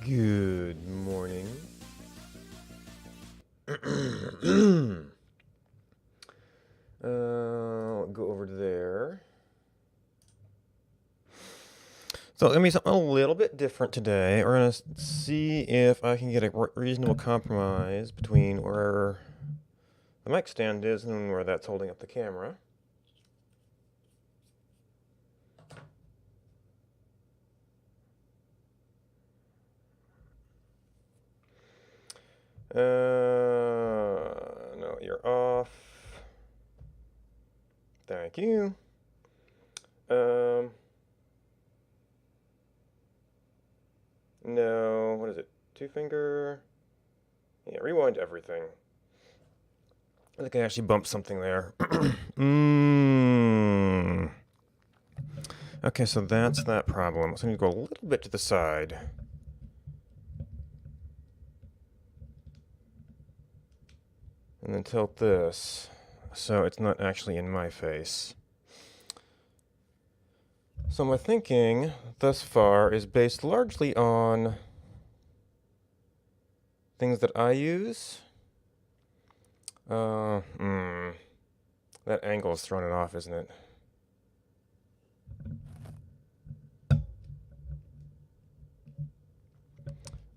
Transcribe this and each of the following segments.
Good morning. Go over there. So let me something a little bit different today. We're gonna see if I can get a reasonable compromise between where the mic stand is and where that's holding up the camera. No, you're off. Thank you. No, what is it? Two finger? Yeah, rewind everything. I think I actually bumped something there. Okay, so that's that problem. So I need to go a little bit to the side. And then tilt this so it's not actually in my face. So my thinking thus far is based largely on things that I use. That angle is throwing it off, isn't it?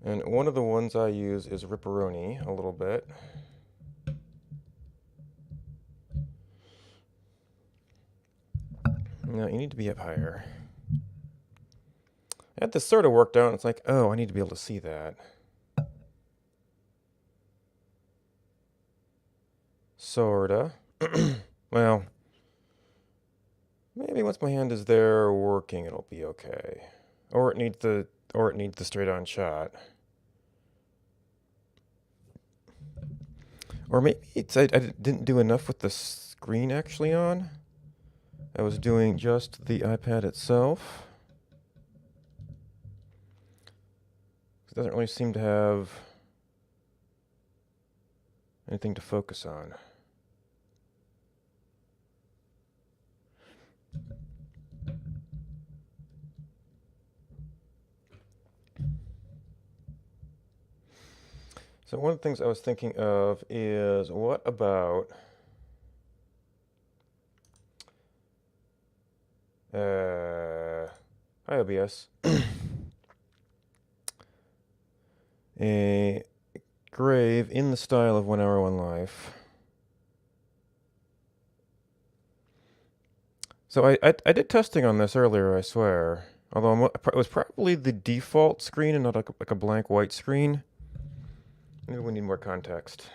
And one of the ones I use is Ripperoni a little bit. No, you need to be up higher. I had this sort of worked out, and it's like, oh, I need to be able to see that. Sorta. Well, maybe once my hand is there working, it'll be okay. Or it needs the straight-on shot. Or maybe I didn't do enough with the screen actually on. I was doing just the iPad itself. It doesn't really seem to have anything to focus on. So one of the things I was thinking of is, what about hi OBS. A grave in the style of 1 Hour, One Life. So I did testing on this earlier, I swear. Although it was probably the default screen and not like a blank white screen. Maybe we need more context.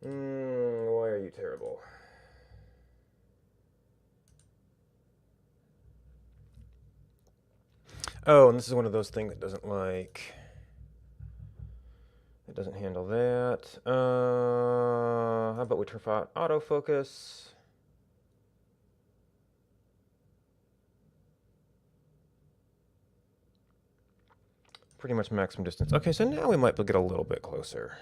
Why are you terrible? Oh, and this is one of those things that doesn't like... It doesn't handle that. How about we turn off autofocus? Pretty much maximum distance. Okay, so now we might get a little bit closer.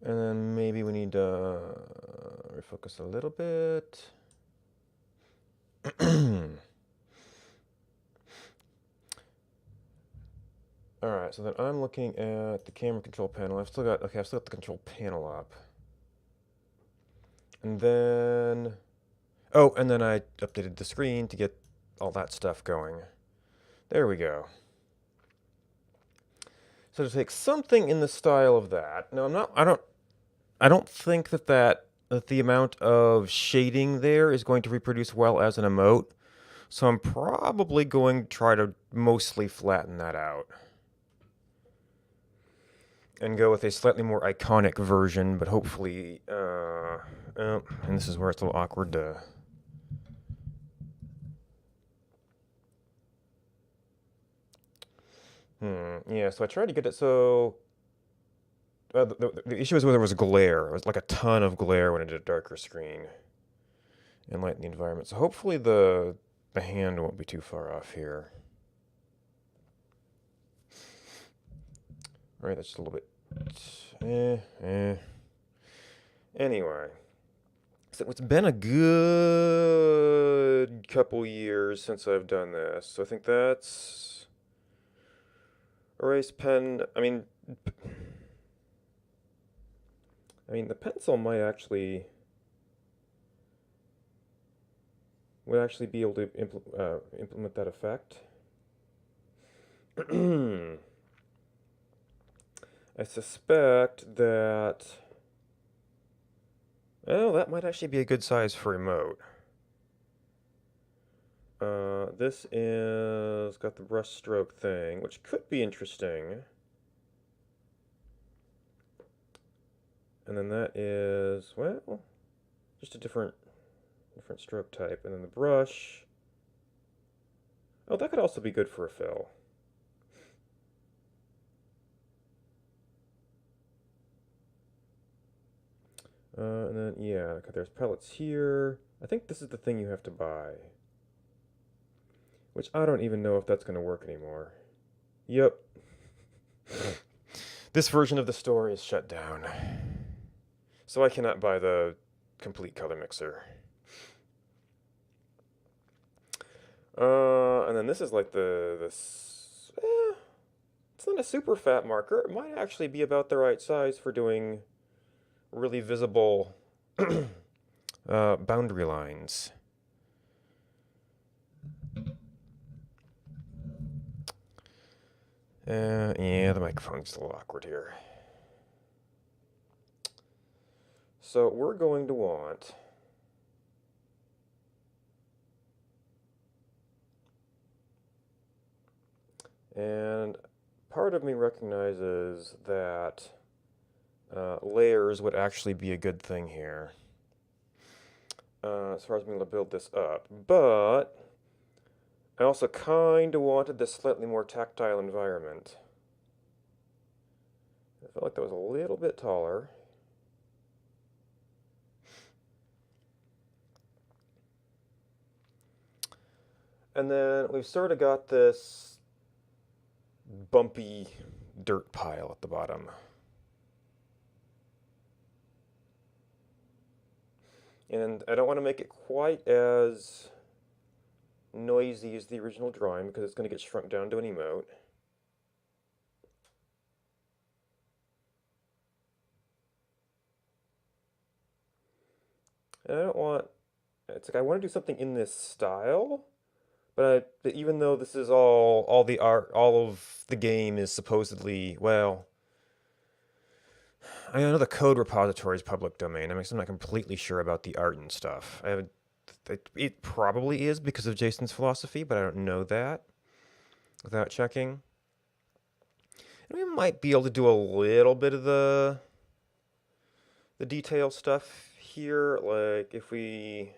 And then maybe we need to refocus a little bit. All right, so then I'm looking at the camera control panel. I've still got the control panel up. And then, and then I updated the screen to get all that stuff going. There we go. So to take something in the style of that. Now I don't think that the amount of shading there is going to reproduce well as an emote. So I'm probably going to try to mostly flatten that out. And go with a slightly more iconic version, but hopefully, and this is where it's a little awkward to... Yeah, so I tried to get it so... the issue was where there was glare. It was like a ton of glare when I did a darker screen and lighten the environment. So hopefully the hand won't be too far off here. Alright, that's just a little bit... Anyway. So it's been a good couple years since I've done this. So I think that's... Erase pen... the pencil might actually... would actually be able to implement that effect. I suspect that... well, that might actually be a good size for emote. This is got the brush stroke thing, which could be interesting. And then that is, well, just a different stroke type. And then the brush. Oh, that could also be good for a fill. And then, yeah, okay, there's pellets here. I think this is the thing you have to buy. Which I don't even know if that's going to work anymore. Yep. This version of the store is shut down. So I cannot buy the complete color mixer. And then this is like it's not a super fat marker. It might actually be about the right size for doing really visible boundary lines. Yeah, the microphone's a little awkward here. So we're going to want... and part of me recognizes that layers would actually be a good thing here. As far as being able to build this up. But I also kind of wanted this slightly more tactile environment. I felt like that was a little bit taller. And then we've sort of got this bumpy dirt pile at the bottom. And I don't want to make it quite as noisy as the original drawing because it's going to get shrunk down to an emote. And I don't want... it's like I want to do something in this style, but even though this is all the art, all of the game is supposedly, well... I know the code repository is public domain. I'm not completely sure about the art and stuff. It probably is because of Jason's philosophy, but I don't know that without checking. And we might be able to do a little bit of the detail stuff here, like if we...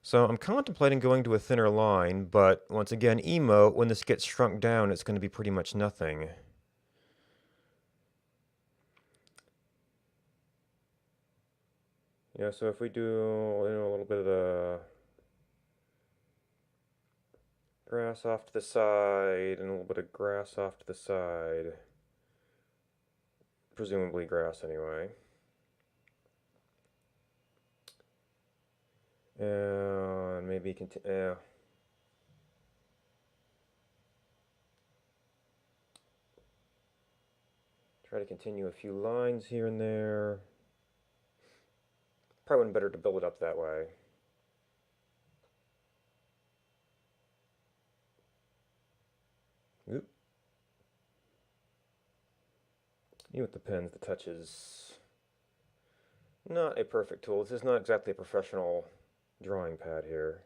So I'm contemplating going to a thinner line, but once again, emote, when this gets shrunk down, it's going to be pretty much nothing. Yeah, so if we do a little bit of the grass off to the side, and a little bit of grass off to the side, presumably grass anyway. And maybe try to continue a few lines here and there. Probably wouldn't better to build it up that way. Oop. Even with the pens, the touch is not a perfect tool. This is not exactly a professional drawing pad here.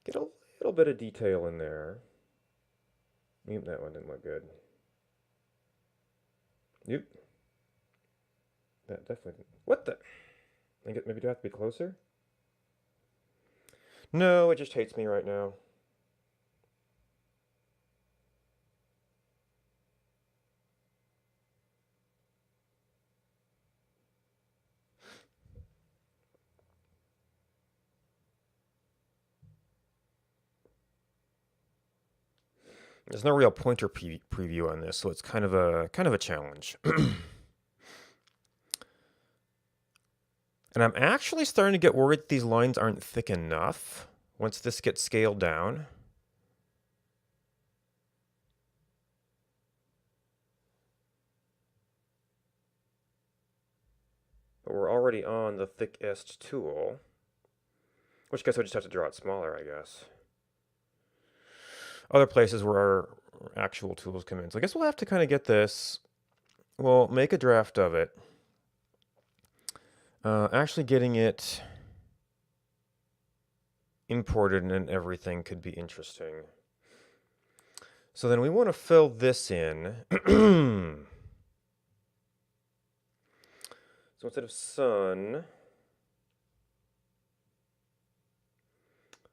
Get a little bit of detail in there. Yep, that one didn't look good. Yep. That definitely didn't. What the? Maybe do I have to be closer? No, it just hates me right now. There's no real pointer preview on this, so it's kind of a challenge. And I'm actually starting to get worried that these lines aren't thick enough once this gets scaled down. But we're already on the thickest tool, which I guess I just have to draw it smaller, I guess. Other places where our actual tools come in. So I guess we'll have to kind of get this. We'll make a draft of it. Actually getting it imported and everything could be interesting. So then we want to fill this in. So instead of sun,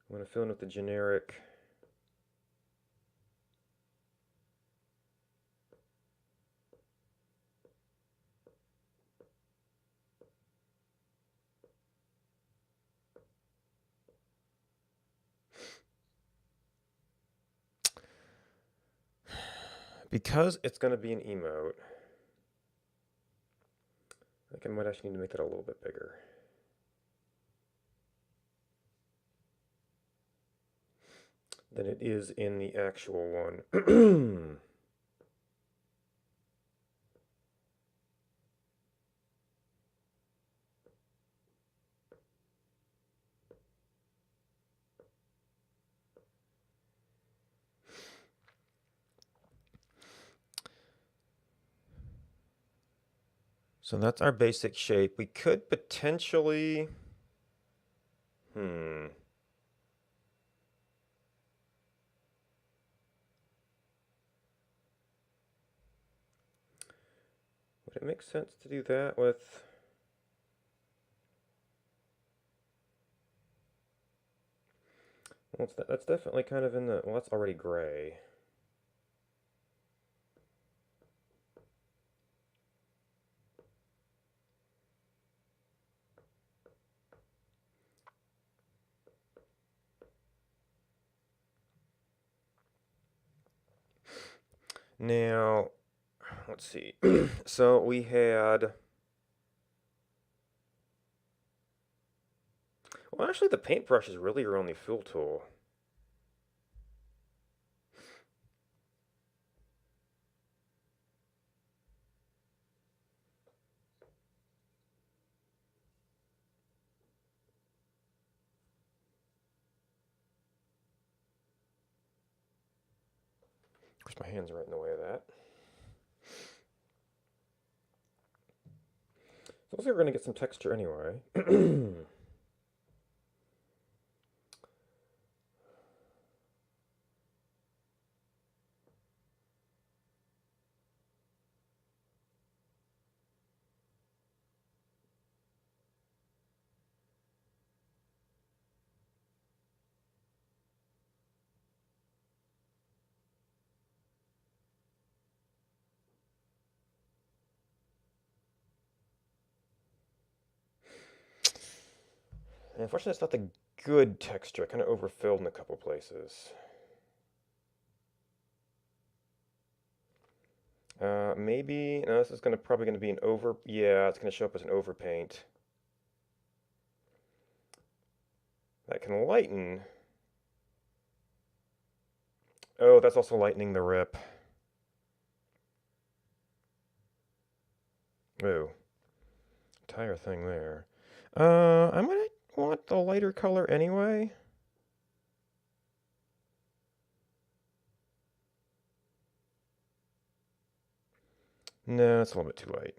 I'm going to fill in with the generic because it's going to be an emote. I think I might actually need to make that a little bit bigger. Than it is in the actual one. So that's our basic shape. We could potentially, would it make sense to do that with, well, that's definitely kind of in the, well, that's already gray. Now, let's see. So we had, well, actually the paintbrush is really your only fill tool. Of course, my hands are right in the way of that. So looks like we're going to get some texture anyway. And unfortunately, it's not the good texture. I kind of overfilled in a couple places. Maybe, no, this is probably gonna be an over, yeah, it's gonna show up as an overpaint. That can lighten. Oh, that's also lightening the rip. Ooh, entire thing there. I might want the lighter color anyway. No, it's a little bit too light.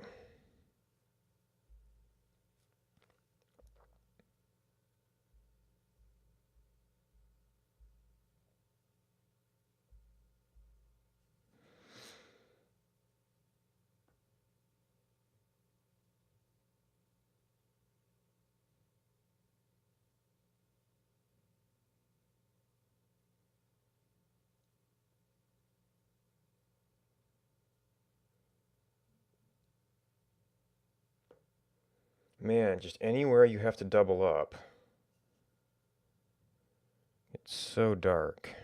Man, just anywhere you have to double up. It's so dark.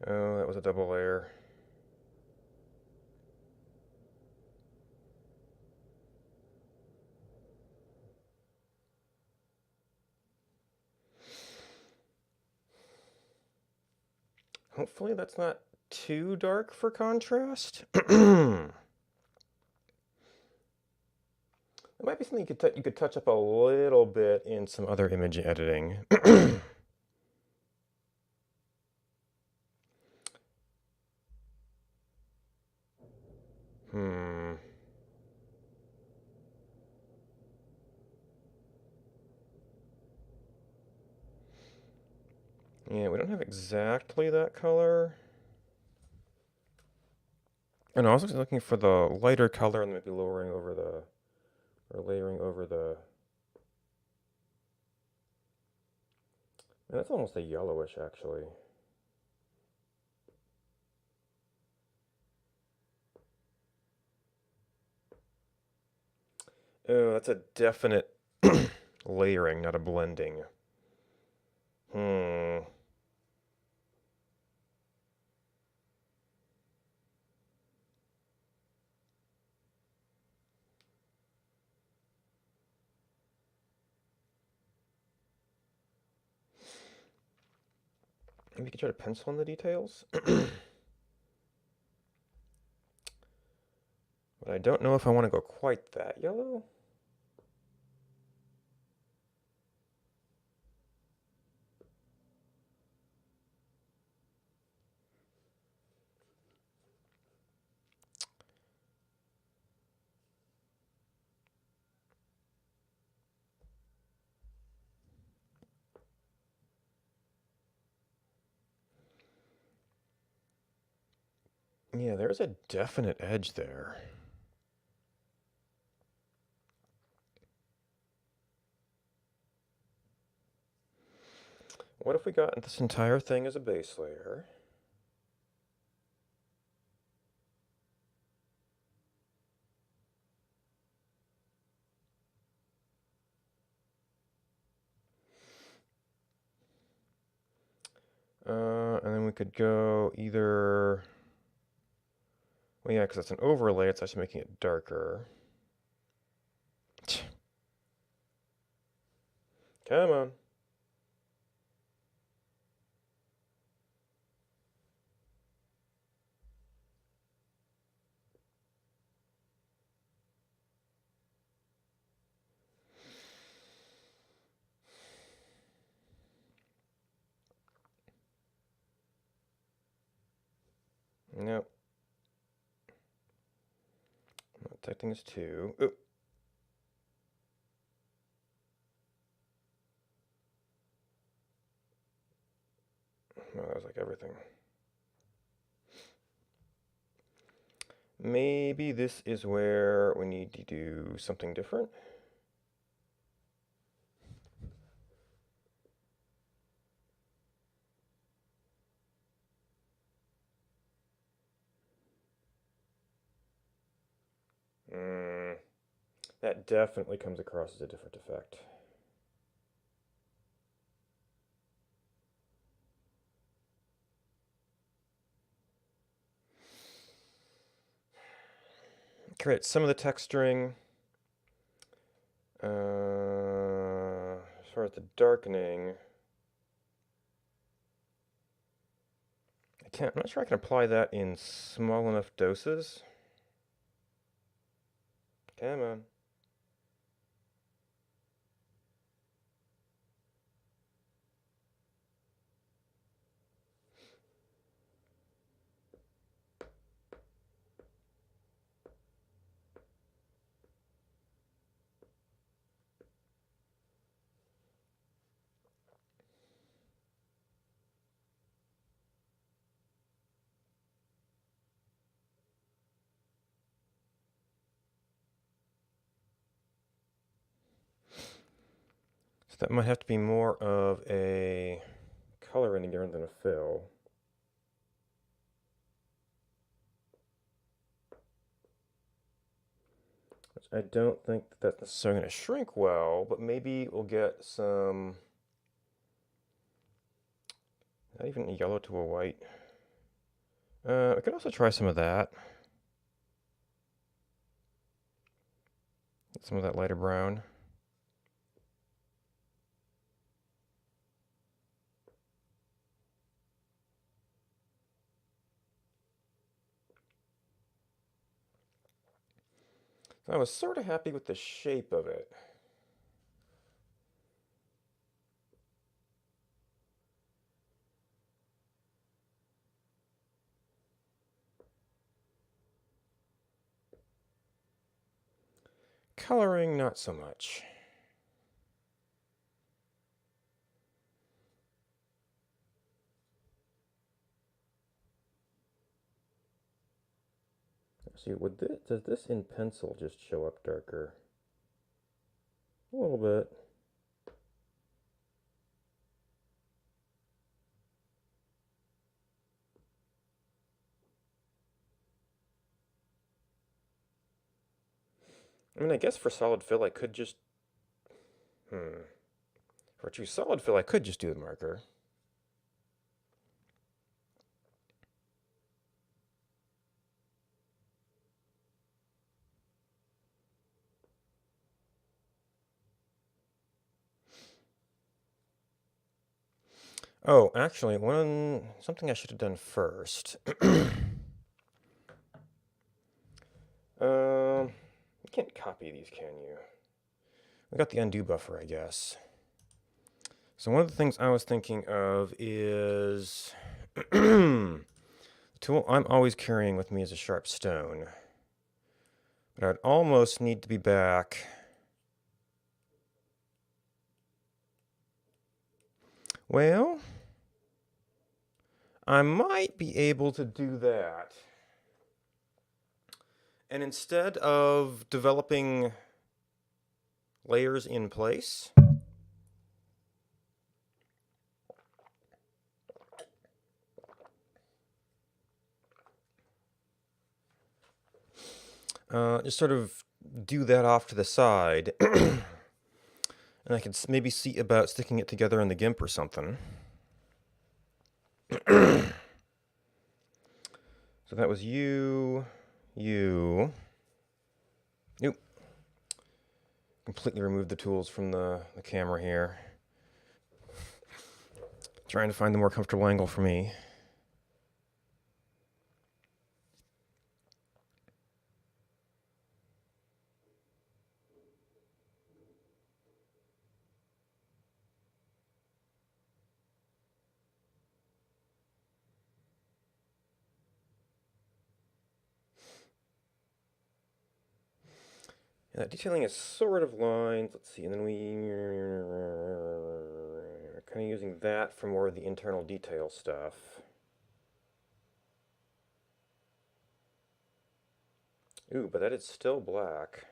Oh, that was a double layer. Hopefully that's not too dark for contrast. It might be something you could touch up a little bit in some other image editing. Hmm. Yeah, we don't have exactly that color. And I was also looking for the lighter color and maybe lowering over the, or layering over the, and that's almost a yellowish actually. Oh, that's a definite layering, not a blending. Hmm. Maybe you could try to pencil in the details. But I don't know if I want to go quite that yellow. Yeah, there's a definite edge there. What if we got this entire thing as a base layer? And then we could go either, well, yeah, because that's an overlay, it's actually making it darker. Come on. Nope. Not detecting as two. Oop. No, that was like everything. Maybe this is where we need to do something different. Mm, that definitely comes across as a different effect. Create some of the texturing. As far as the darkening, I'm not sure I can apply that in small enough doses. Come on. So that might have to be more of a color indicator than a fill. Which I don't think that's necessarily going to shrink well, but maybe we'll get some, not even a yellow to a white. I could also try some of that. Some of that lighter brown. So I was sort of happy with the shape of it. Coloring, not so much. See, does this in pencil just show up darker? A little bit. I mean, I guess for solid fill, I could just... For true solid fill, I could just do the marker. Oh, actually, something I should have done first. You can't copy these, can you? We got the undo buffer, I guess. So one of the things I was thinking of is the tool I'm always carrying with me is a sharp stone. But I'd almost need to be back. Well, I might be able to do that. And instead of developing layers in place, just sort of do that off to the side. And I can maybe see about sticking it together in the GIMP or something. So that was you. Nope. Completely removed the tools from the camera here. Trying to find the more comfortable angle for me. Yeah, that detailing is sort of lines. Let's see, and then we're kind of using that for more of the internal detail stuff. Ooh, but that is still black.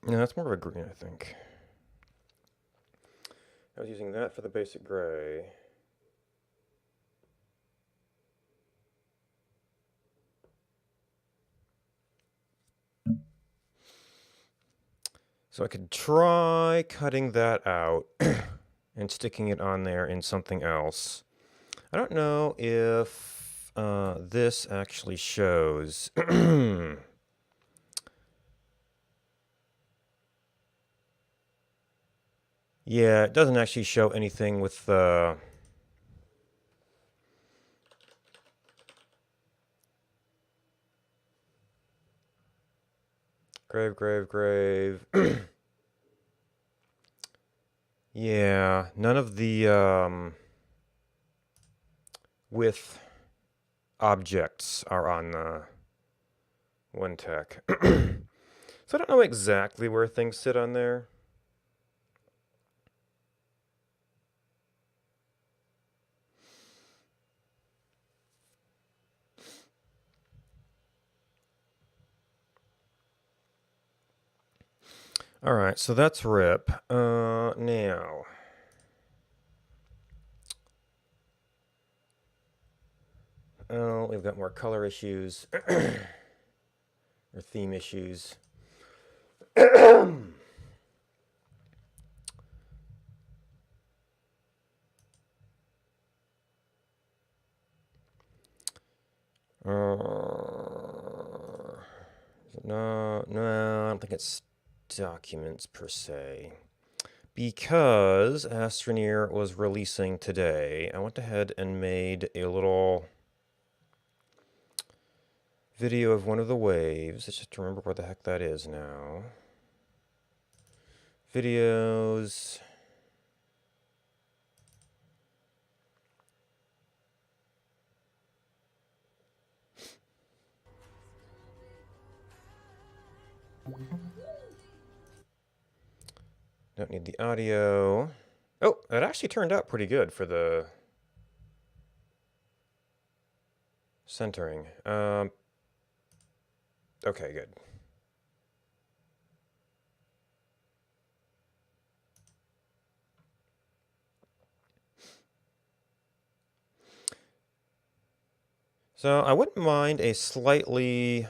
Yeah, that's more of a green, I think. I was using that for the basic gray. So I could try cutting that out and sticking it on there in something else. I don't know if this actually shows. Yeah, it doesn't actually show anything with grave. Yeah, none of the with objects are on one tech. So I don't know exactly where things sit on there. All right, so that's RIP. Now, Oh, we've got more color issues or theme issues. No, no, I don't think it's documents per se. Because Astroneer was releasing today, I went ahead and made a little video of one of the waves. Let's just remember where the heck that is now. Videos. Don't need the audio. Oh, that actually turned out pretty good for the centering. Okay, good. So I wouldn't mind a slightly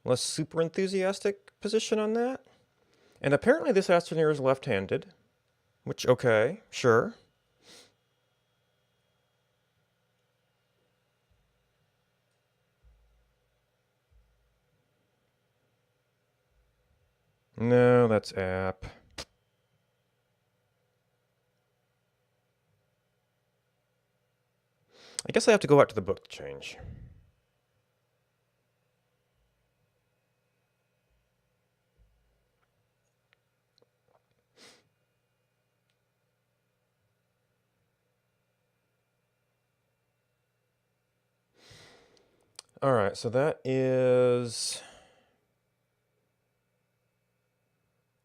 less super enthusiastic position on that. And apparently this Astroneer is left-handed, which, okay, sure. No, that's app. I guess I have to go back to the book to change. All right, so that is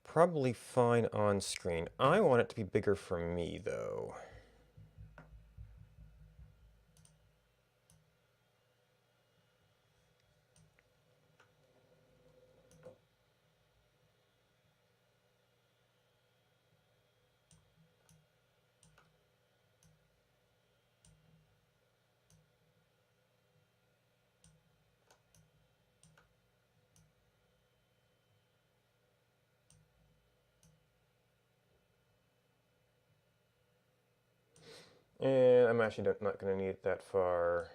probably fine on screen. I want it to be bigger for me, though. And I'm actually not going to need it that far.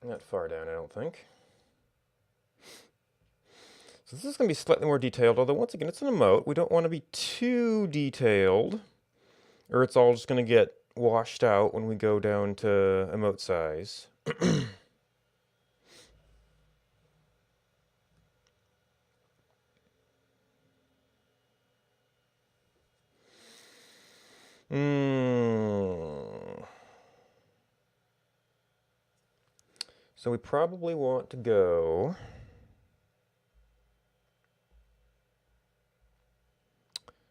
Not far down, I don't think. So this is going to be slightly more detailed, although once again, it's an emote. We don't want to be too detailed, or it's all just going to get washed out when we go down to emote size. So we probably want to go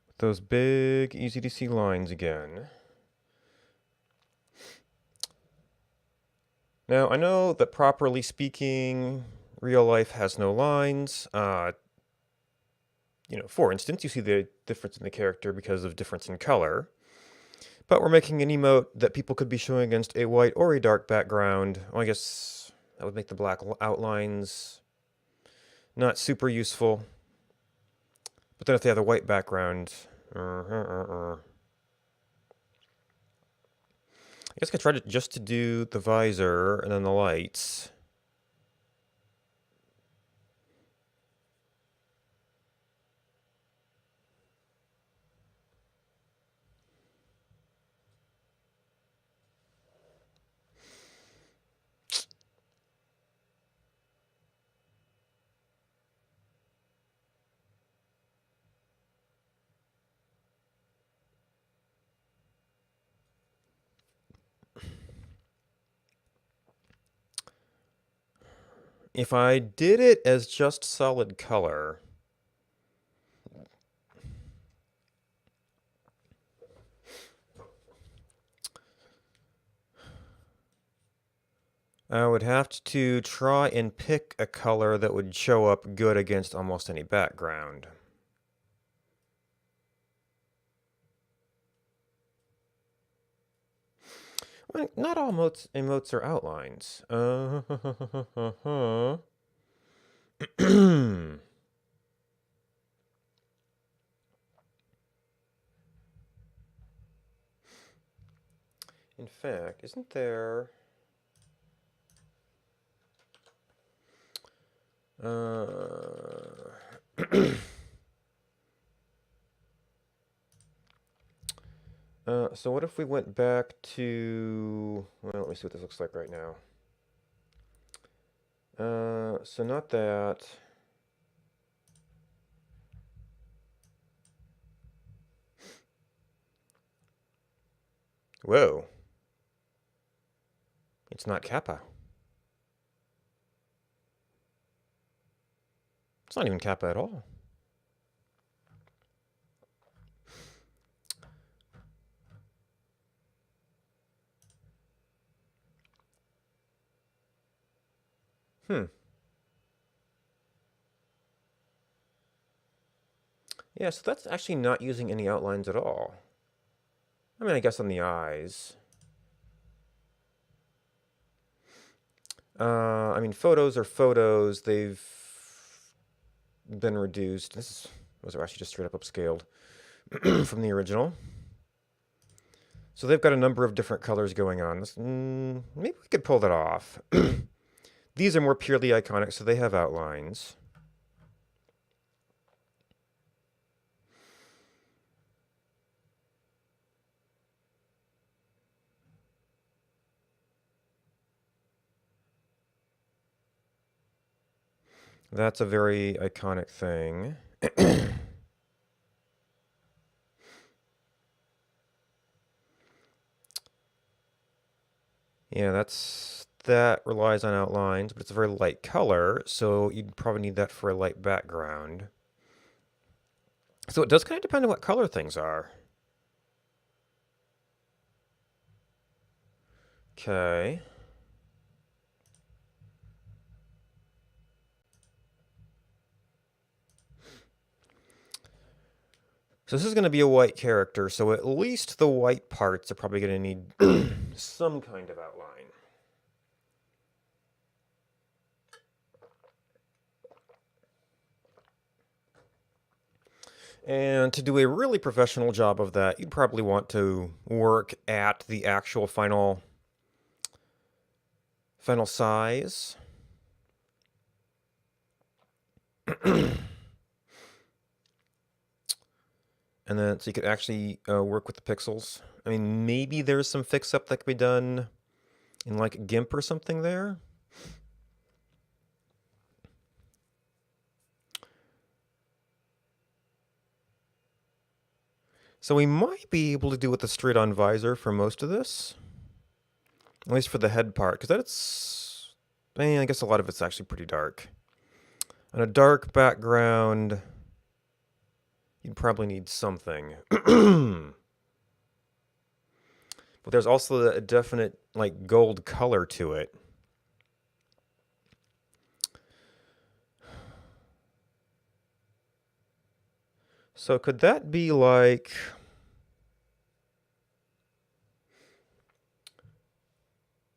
with those big, easy to see lines again. Now, I know that properly speaking, real life has no lines. For instance, you see the difference in the character because of difference in color. But we're making an emote that people could be showing against a white or a dark background. Well, I guess that would make the black outlines not super useful. But then if they have a white background, I guess I could try just to do the visor and then the lights. If I did it as just solid color, I would have to try and pick a color that would show up good against almost any background. Well, not all emotes are outlines. In fact, isn't there... so what if we went back to... Well, let me see what this looks like right now. So not that. Whoa. It's not kappa. It's not even kappa at all. Hmm. Yeah, so that's actually not using any outlines at all. I mean, I guess on the eyes. I mean, photos are photos. They've been reduced. Those are actually just straight up upscaled from the original. So they've got a number of different colors going on. Maybe we could pull that off. These are more purely iconic, so they have outlines. That's a very iconic thing. Yeah, that relies on outlines, but it's a very light color, so you'd probably need that for a light background. So it does kind of depend on what color things are. Okay. So this is going to be a white character, so at least the white parts are probably going to need some kind of outline. And to do a really professional job of that, you'd probably want to work at the actual final size. And then so you could actually work with the pixels. I mean, maybe there's some fix up that could be done in like GIMP or something there. So we might be able to do with a straight-on visor for most of this. At least for the head part, because that's... I guess a lot of it's actually pretty dark. On a dark background, you'd probably need something. But there's also a definite, like, gold color to it. So could that be like...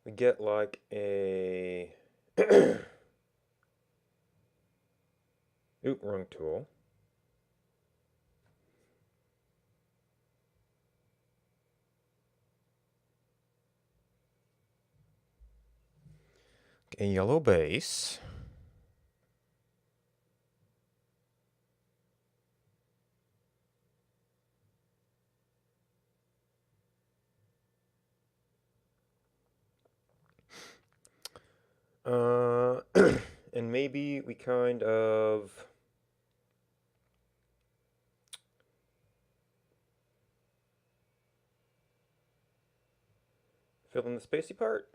We get like a... Oop, wrong tool. A yellow base. And maybe we kind of... fill in the spacey part.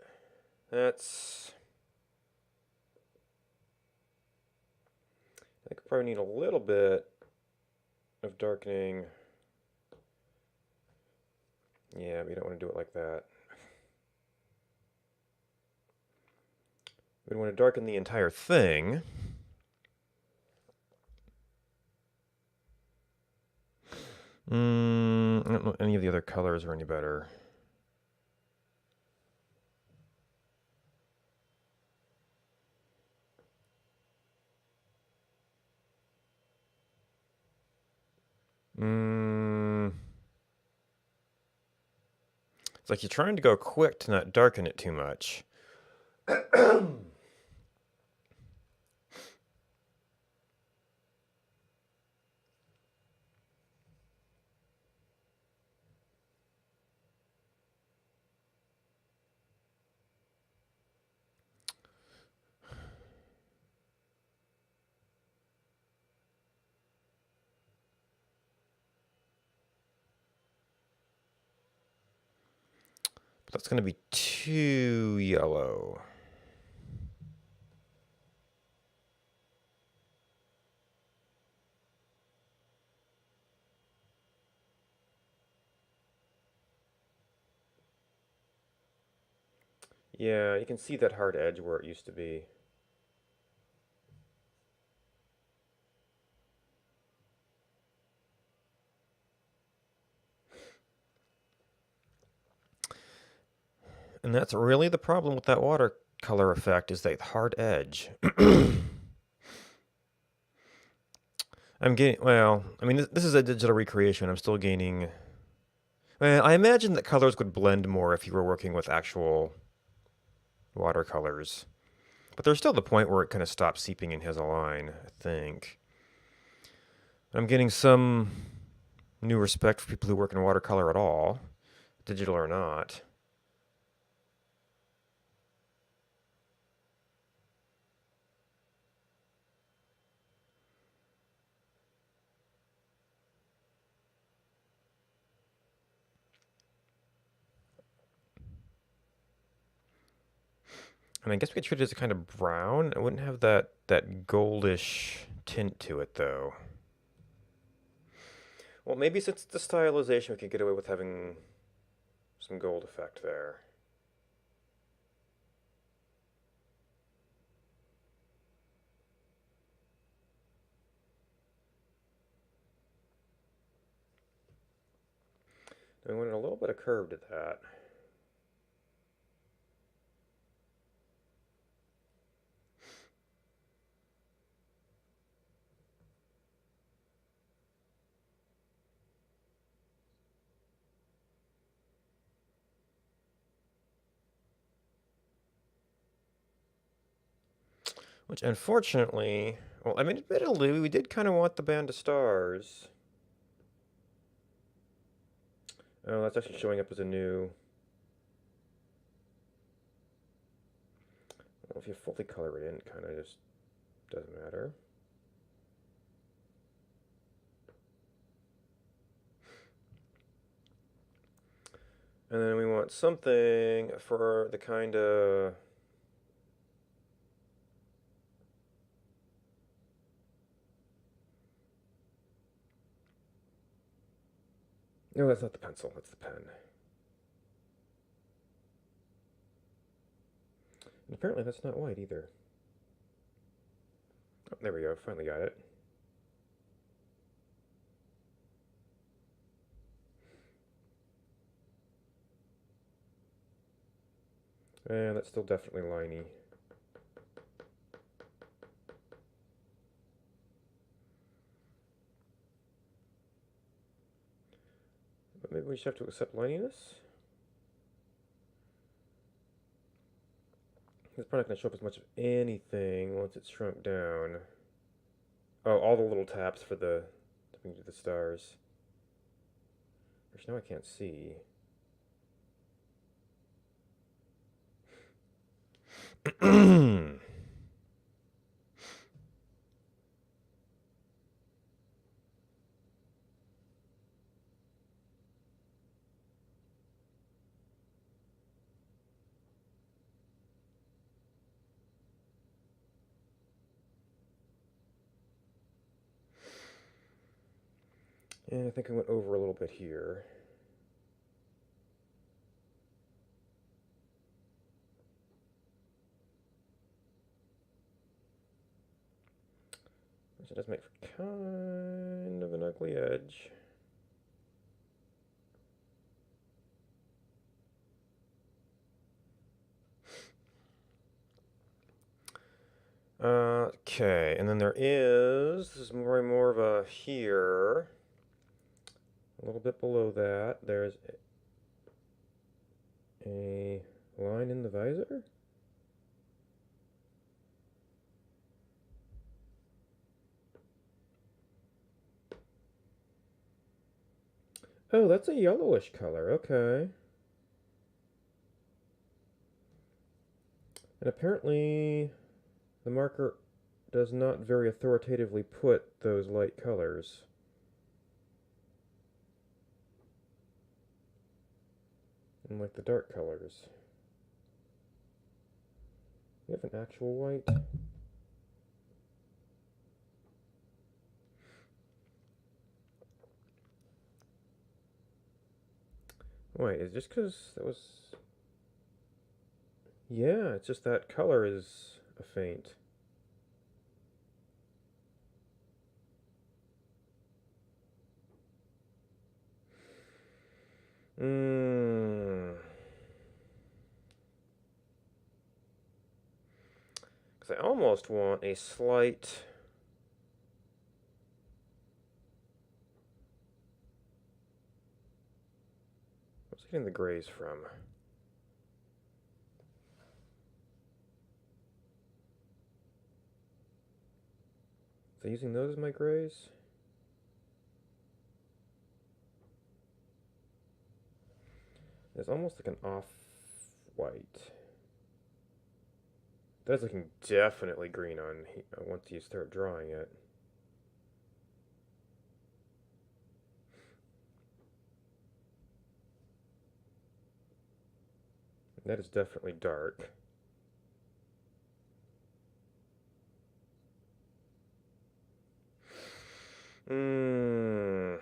That's... I could probably need a little bit of darkening. Yeah, we don't want to do it like that. We want to darken the entire thing. I don't know if any of the other colors are any better. Mm, it's like you're trying to go quick to not darken it too much. But that's going to be too yellow. Yeah, you can see that hard edge where it used to be. And that's really the problem with that watercolor effect is that hard edge. I'm getting, well, I mean, this is a digital recreation. I'm still gaining. Well, I imagine that colors would blend more if you were working with actual watercolors. But there's still the point where it kind of stops seeping in as a line, I think. I'm getting some new respect for people who work in watercolor at all, digital or not. And I guess we could treat it as a kind of brown. It wouldn't have that goldish tint to it, though. Well, maybe since it's the stylization, we could get away with having some gold effect there. And we wanted a little bit of curve to that. Which, unfortunately, well, I mean, admittedly, we did kind of want the band of stars. Oh, that's actually showing up as a new. Well, if you fully color it in, it kind of just doesn't matter. And then we want something for the kind of. No, that's not the pencil, that's the pen. And apparently that's not white either. Oh, there we go, finally got it. And that's still definitely liney. But maybe we just have to accept lininess? It's probably not going to show up as much of anything once it's shrunk down. Oh, all the little taps for the to the stars. Which now I can't see. And I think I went over a little bit here. Which it does make for kind of an ugly edge. Okay, and then there is, this is more and more of a here. A little bit below that, there's a line in the visor. Oh, that's a yellowish color. Okay. And apparently the marker does not very authoritatively put those light colors. Unlike the dark colors. We have an actual white. Wait, is it just because that was... Yeah, it's just that color is a faint. Mmm. Because I almost want a slight... Where's it getting the grays from? Is it using those as my grays? It's almost like an off-white. That's looking definitely green on once you start drawing it. That is definitely dark. Mmm.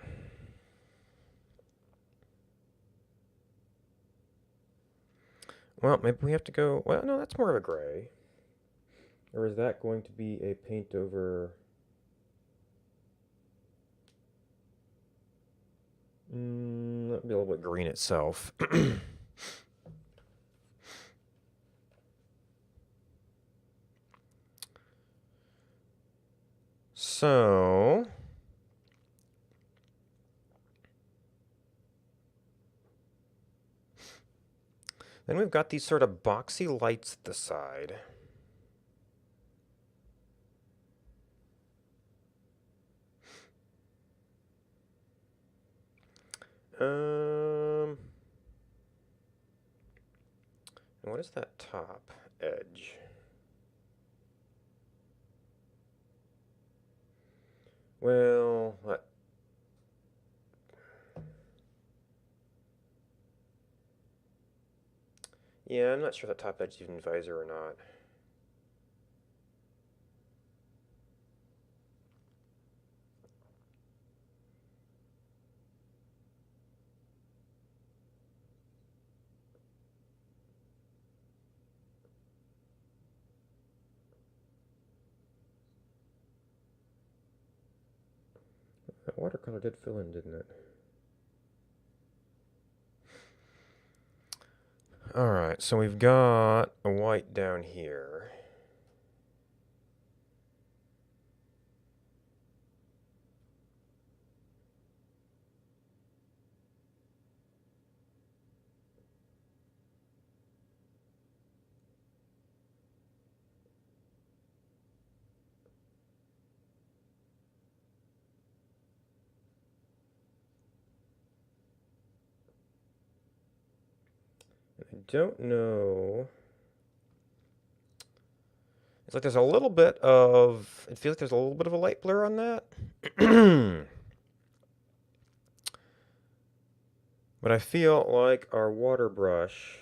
Well, maybe we have to go... Well, no, that's more of a gray. Or is that going to be a paint over... That'd be a little bit green itself. So... Then we've got these sort of boxy lights at the side. And what is that top edge? Well, what? Yeah, I'm not sure if that top edge is even visor or not. That watercolor did fill in, didn't it? Alright, so we've got a white down here. I don't know. It's like there's a little bit of... It feels like there's a little bit of a light blur on that. But I feel like our water brush...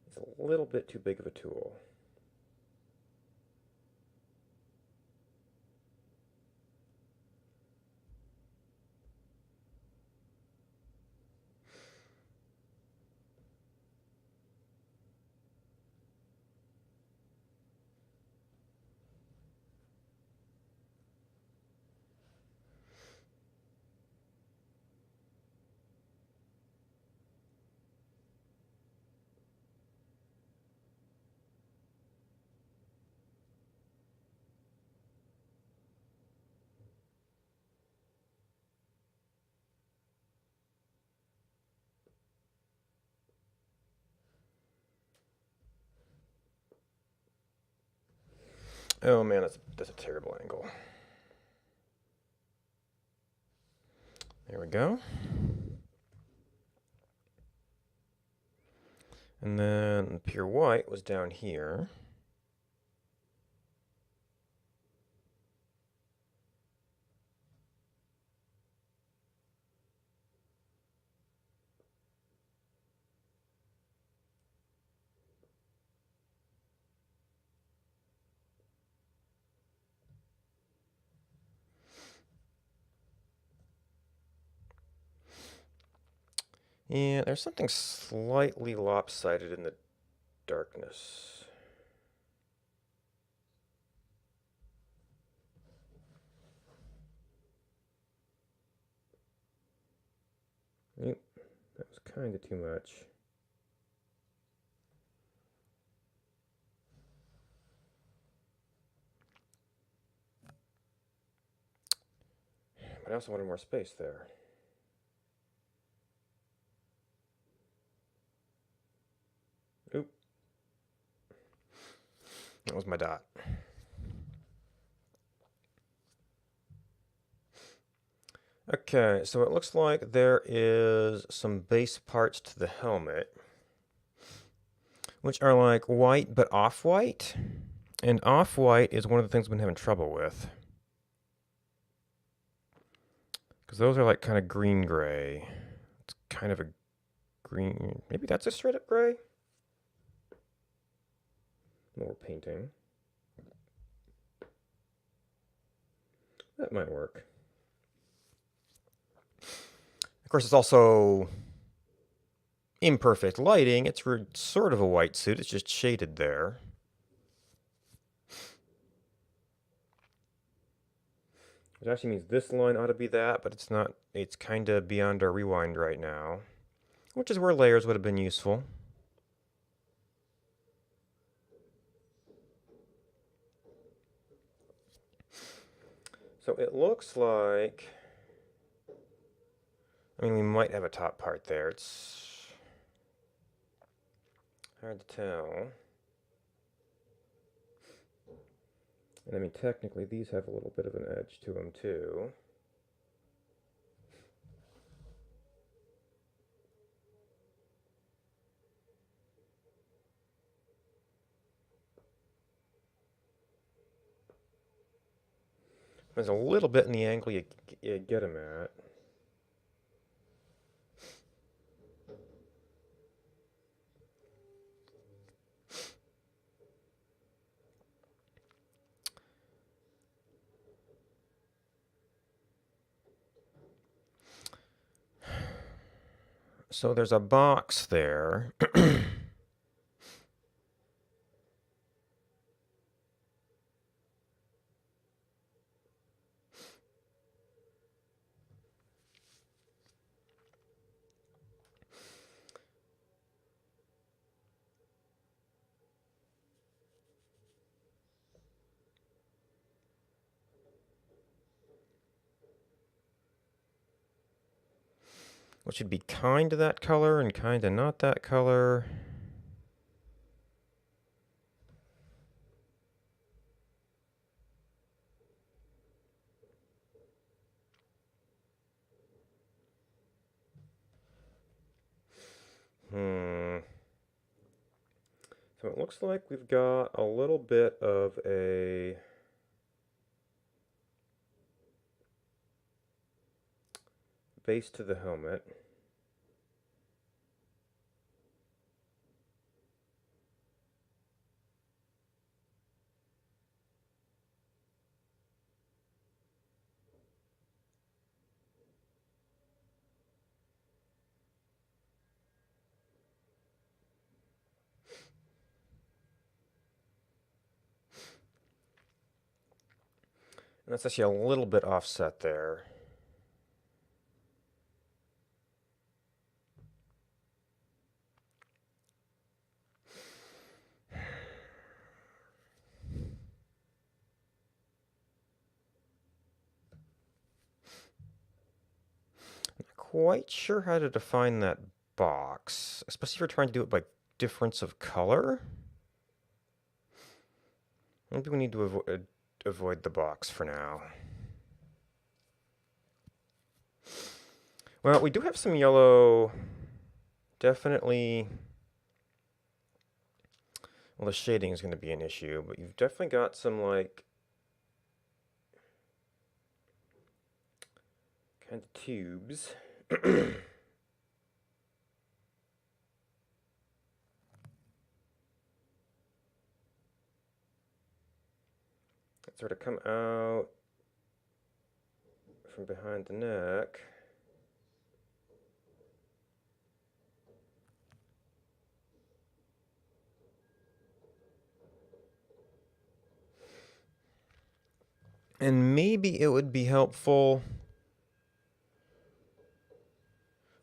is a little bit too big of a tool. Oh man, that's a terrible angle. There we go. And then pure white was down here. Yeah, there's something slightly lopsided in the darkness. Yep, that was kind of too much. But I also wanted more space there. Oop. That was my dot. Okay, so it looks like there is some base parts to the helmet, which are like white but off-white. And off-white is one of the things I've been having trouble with. Because those are like kind of green-gray. It's kind of a green... Maybe that's a straight-up gray? More painting. That might work. Of course, it's also imperfect lighting. It's sort of a white suit. It's just shaded there. Which actually means this line ought to be that, but it's not. It's kind of beyond our rewind right now. Which is where layers would have been useful. So it looks like... I mean, we might have a top part there. It's hard to tell. And I mean, technically, these have a little bit of an edge to them, too. There's a little bit in the angle you get them at. So there's a box there. Which should be kind of that color and kind of not that color. So it looks like we've got a little bit of a base to the helmet. And that's actually a little bit offset there. Not quite sure how to define that box, especially if you're trying to do it by difference of color. Maybe we need to avoid the box for now. Well, we do have some yellow. Definitely. Well, the shading is going to be an issue, but you've definitely got some, like, kind of tubes. That sort of come out from behind the neck. And maybe it would be helpful.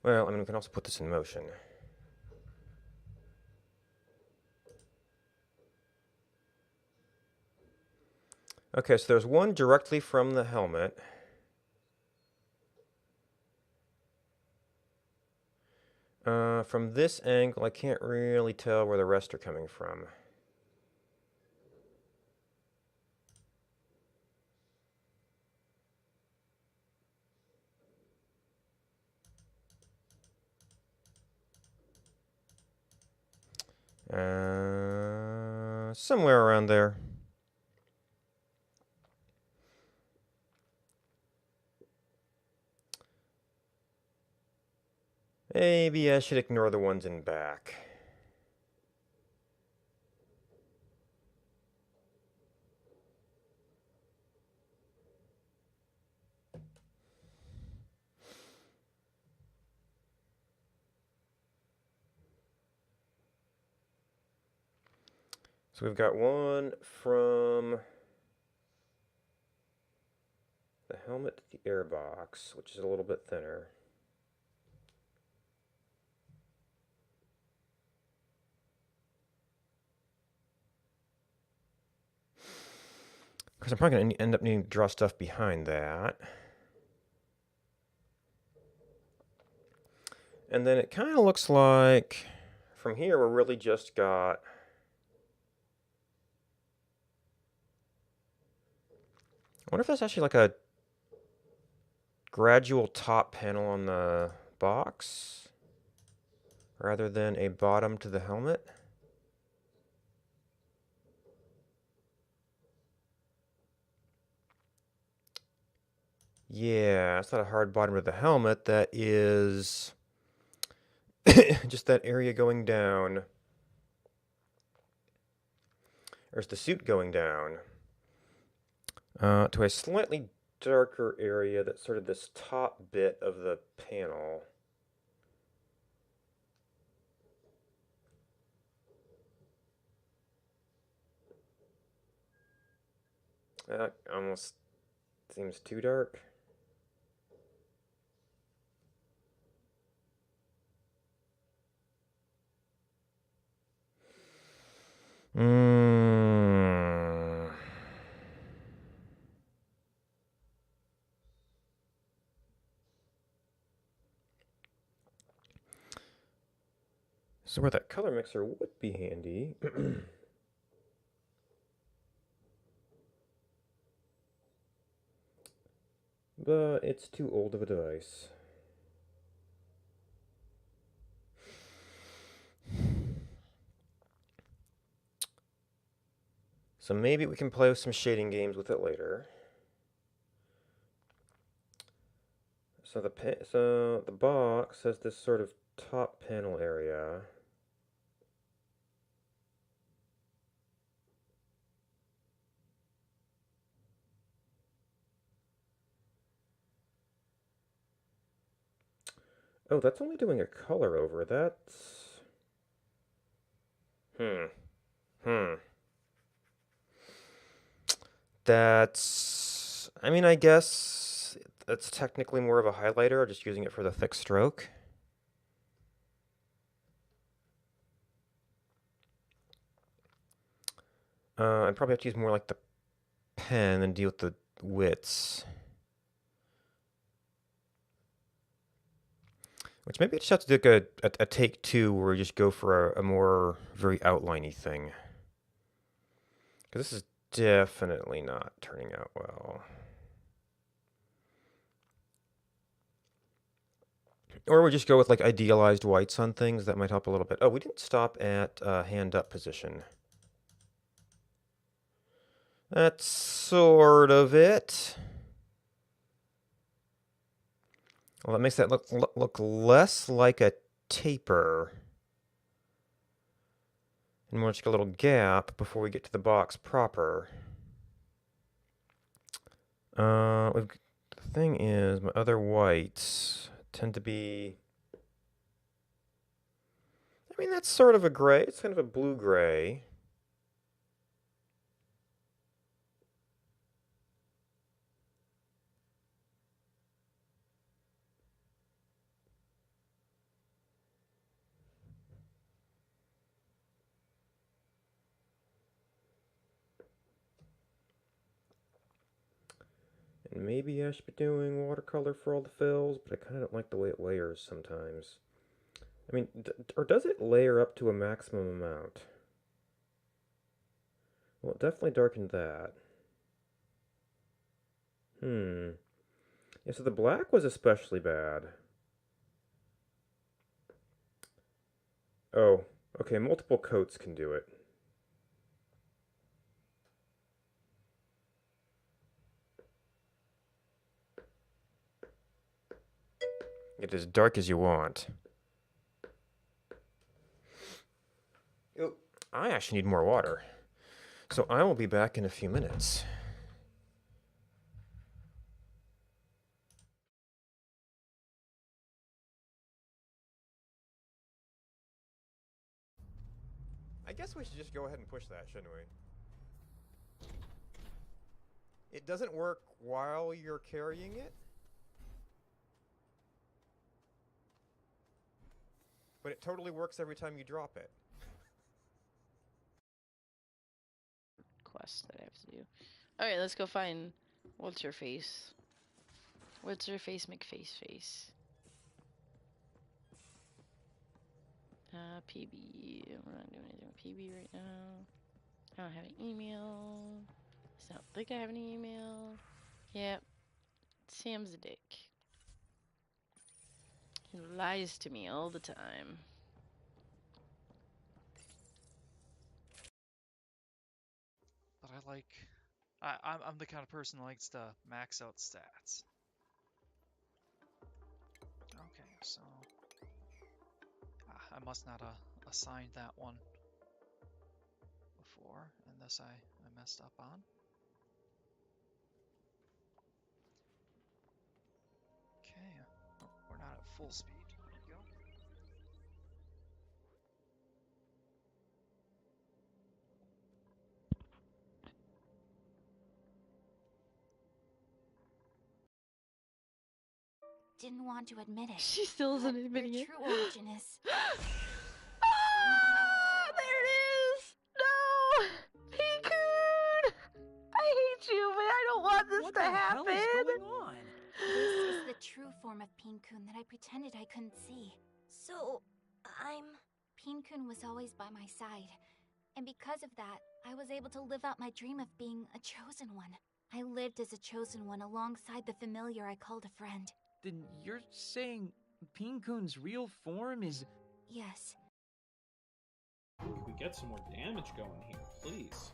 Well, I mean, we can also put this in motion. Okay, so there's one directly from the helmet. From this angle, I can't really tell where the rest are coming from. Somewhere around there. Maybe I should ignore the ones in back. So we've got one from the helmet to the airbox, which is a little bit thinner. Because I'm probably going to end up needing to draw stuff behind that. And then it kind of looks like from here we're really just got I wonder if that's actually like a gradual top panel on the box rather than a bottom to the helmet. Yeah, it's not a hard bottom to the helmet. That is just that area going down. There's the suit going down to a slightly darker area that's sort of this top bit of the panel. That almost seems too dark. Mm. So where that color mixer would be handy. But it's too old of a device. So maybe we can play with some shading games with it later. So the box has this sort of top panel area. Oh, that's only doing a color over. That's hmm. Hmm. That's I mean, I guess that's technically more of a highlighter, just using it for the thick stroke. I'd probably have to use more like the pen and deal with the widths. Which maybe I just have to do like a take two where we just go for a more very outliney thing. Because this is definitely not turning out well. Or we just go with like idealized whites on things. That might help a little bit. Oh, we didn't stop at hand up position. That's sort of it. Well, that makes that look less like a taper. And more like a little gap before we get to the box proper. The thing is, my other whites tend to be... I mean, that's sort of a gray. It's kind of a blue-gray. And maybe I should be doing watercolor for all the fills, but I kind of don't like the way it layers sometimes. I mean, or does it layer up to a maximum amount? Well, it definitely darkened that. Yeah, so the black was especially bad. Oh, okay, multiple coats can do it. Get as dark as you want. Oh, I actually need more water. So I will be back in a few minutes. I guess we should just go ahead and push that, shouldn't we? It doesn't work while you're carrying it, but it totally works every time you drop it. Quest that I have to do. Alright, let's go find what's her face. What's her face McFaceface. PB. We're not doing anything with PB right now. I don't have an email. I don't think I have any email. Yep. Sam's a dick. He lies to me all the time. But I like... I'm the kind of person who likes to max out stats. Okay, so... I must not have assigned that one before, and this I messed up on. Okay, oh, we're not at full speed. There we go. Didn't want to admit it. She still isn't admitting your it. true origin is... Ah, there it is! No! Piccoon! I hate you, but I don't want this to happen! What the hell is going on? This is the true form of Peen-kun that I pretended I couldn't see. So, Peen-kun was always by my side. And because of that, I was able to live out my dream of being a chosen one. I lived as a chosen one alongside the familiar I called a friend. Then you're saying Peen-kun's real form is... Yes. Can we get some more damage going here, please?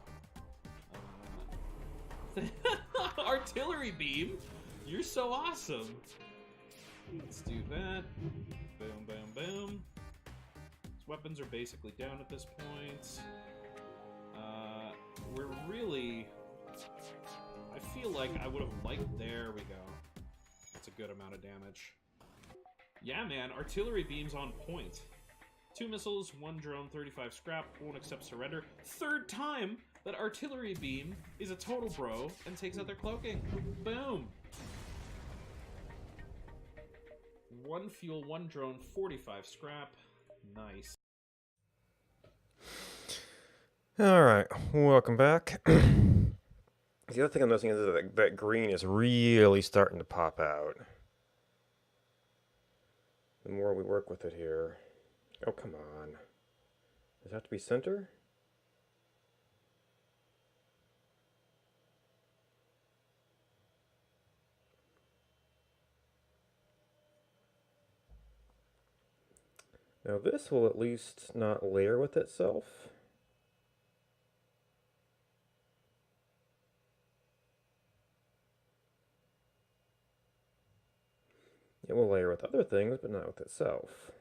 Artillery beam? You're so awesome! Let's do that. Boom, boom, boom. His weapons are basically down at this point. We're really... I feel like I would have liked... There we go. That's a good amount of damage. Yeah, man, artillery beam's on point. 2 missiles, 1 drone, 35 scrap, won't accept surrender. Third time that artillery beam is a total bro and takes out their cloaking. Boom! 1 fuel, 1 drone, 45 scrap. Nice. Alright, welcome back. The other thing I'm noticing is that green is really starting to pop out. The more we work with it here. Oh, come on. Does it have to be center? Now this will at least not layer with itself. It will layer with other things, but not with itself.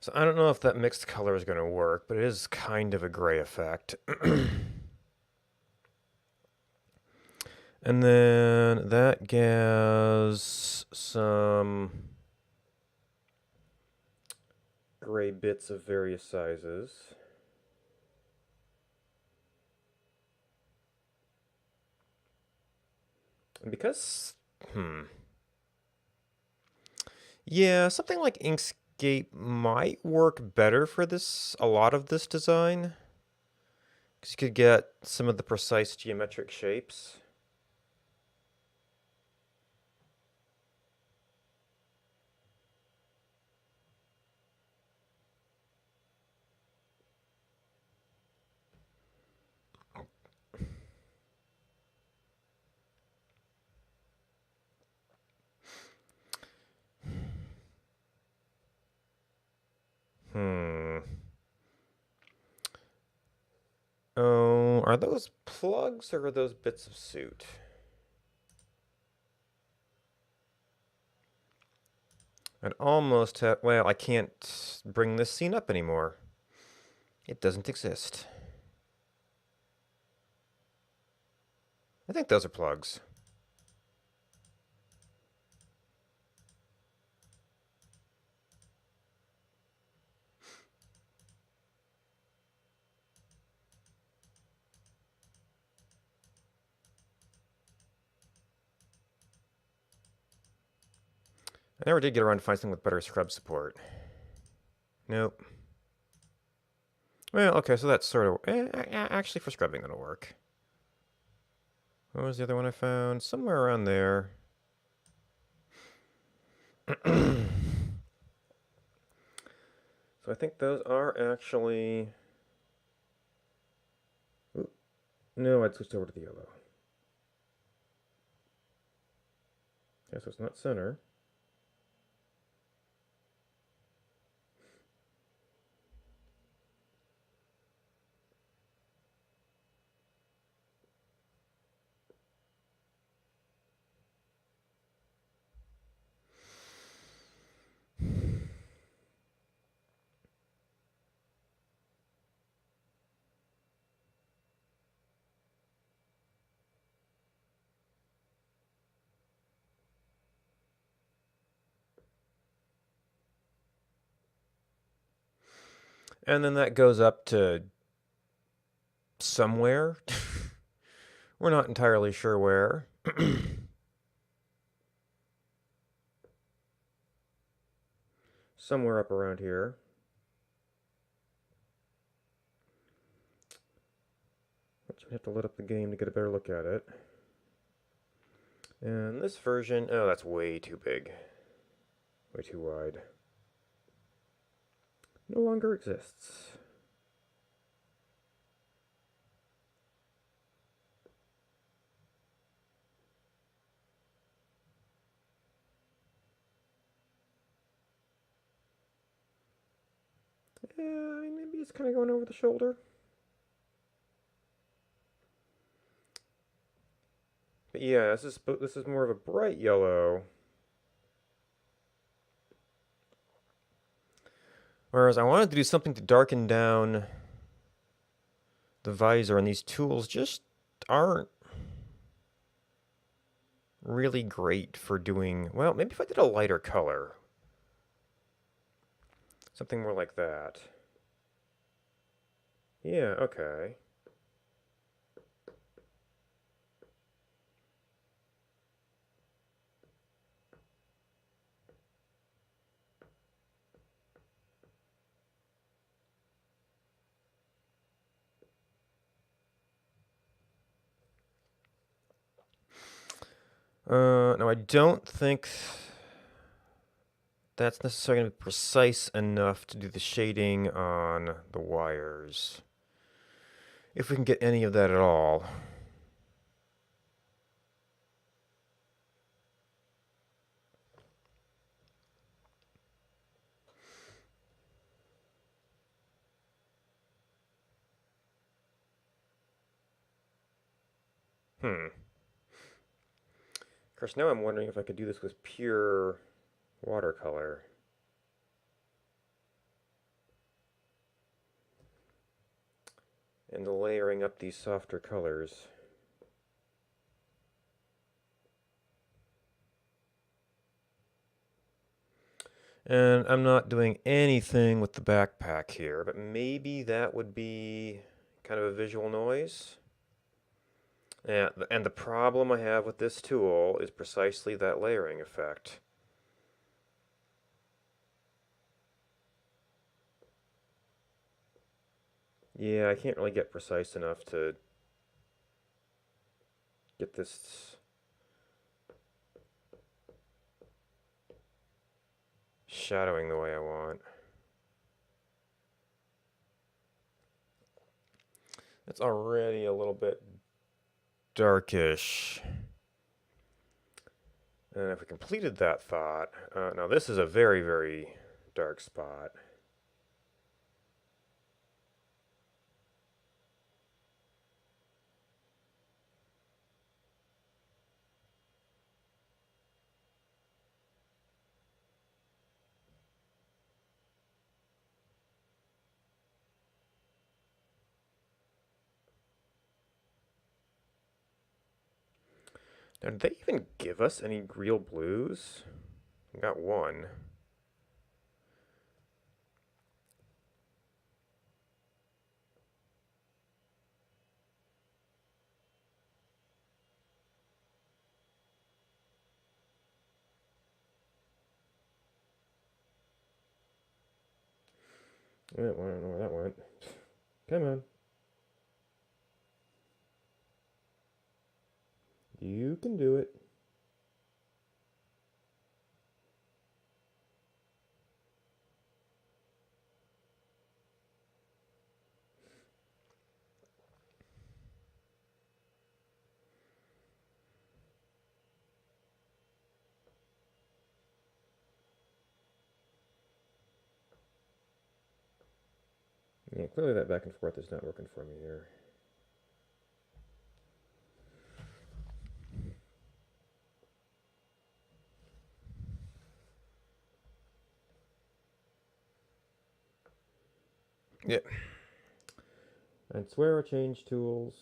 So I don't know if that mixed color is going to work, but it is kind of a gray effect. And then that gives some gray bits of various sizes. And because, yeah, something like Inkscape might work better for this, a lot of this design. Because you could get some of the precise geometric shapes. Hmm. Oh, are those plugs or are those bits of suit? I'd almost have, well, I can't bring this scene up anymore. It doesn't exist. I think those are plugs. I never did get around to find something with better scrub support. Nope. Well, okay, so that's sort of... actually, for scrubbing, that'll work. What was the other one I found? Somewhere around there. So I think those are actually... Ooh, no, I'd switched over to the yellow. Yeah, so it's not center. And then that goes up to somewhere. We're not entirely sure where. Somewhere up around here. But you have to let up the game to get a better look at it. And this version, oh, that's way too big. Way too wide. No longer exists. Yeah, maybe it's kind of going over the shoulder. But yeah, this is more of a bright yellow. Whereas I wanted to do something to darken down the visor, and these tools just aren't really great for doing... Well, maybe if I did a lighter color. Something more like that. Yeah, okay. No, I don't think that's necessarily going to be precise enough to do the shading on the wires. If we can get any of that at all. Of course, now I'm wondering if I could do this with pure watercolor. And layering up these softer colors. And I'm not doing anything with the backpack here, but maybe that would be kind of a visual noise. And the problem I have with this tool is precisely that layering effect. Yeah, I can't really get precise enough to get this shadowing the way I want. It's already a little bit darkish. And if we completed that thought, now this is a very, very dark spot. Now, did they even give us any real blues? We got one. I don't know where that went. Come on. You can do it. Yeah, clearly that back and forth is not working for me here. Yeah. I'd swear I changed tools.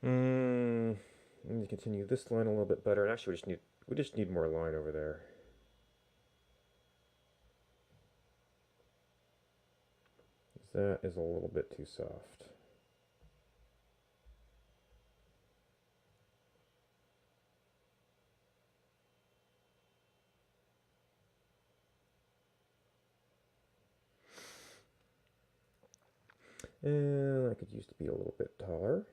Let me continue this line a little bit better. And actually, we just need more line over there. That is a little bit too soft. And that could use to be a little bit taller.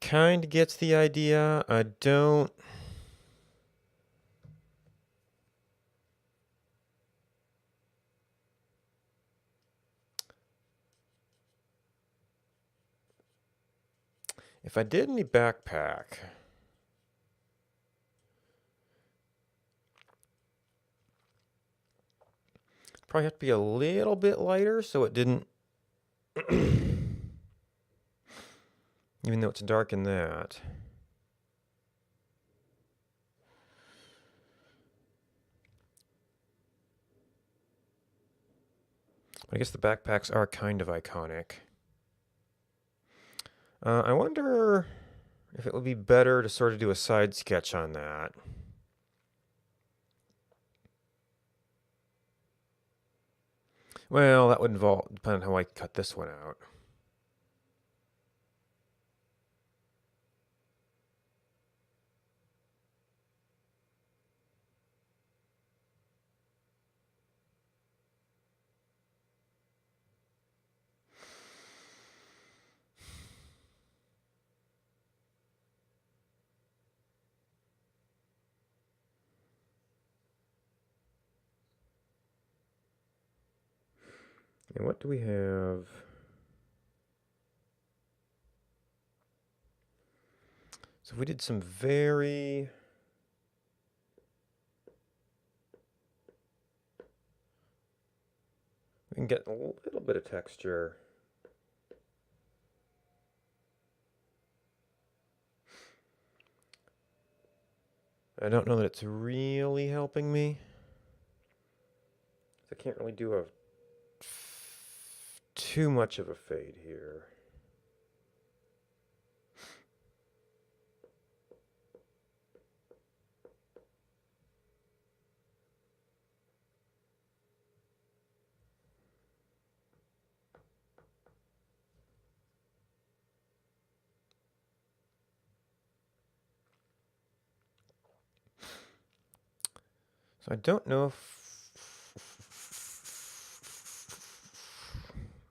Kind of gets the idea. I don't. If I did any backpack, probably have to be a little bit lighter so it didn't. Even though it's dark in that. I guess the backpacks are kind of iconic. I wonder if it would be better to sort of do a side sketch on that. Well, that would involve depend on how I cut this one out. And what do we have? So we did some very... We can get a little bit of texture. I don't know that it's really helping me. I can't really do a too much of a fade here. So I don't know if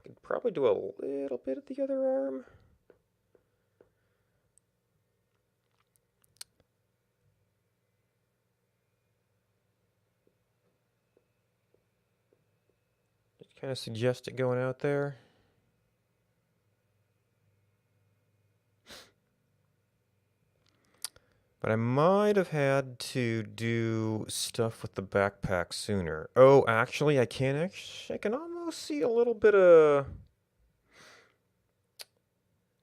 I could probably do a little bit at the other arm. Just kind of suggest it going out there. But I might have had to do stuff with the backpack sooner. Oh, actually, I can almost see a little bit of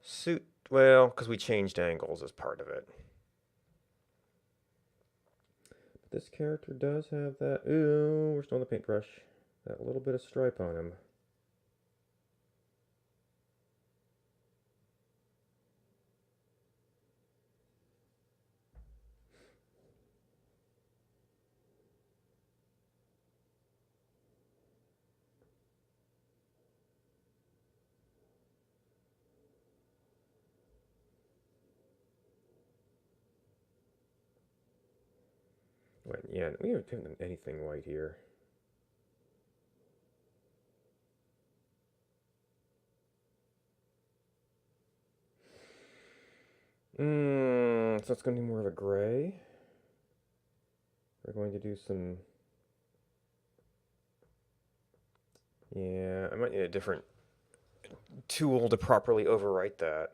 suit. Well, because we changed angles as part of it. But this character does have that. Ooh, we're still on the paintbrush. That little bit of stripe on him. Wait, yeah, we haven't done anything white here. So it's going to be more of a gray. We're going to do some... Yeah, I might need a different tool to properly overwrite that.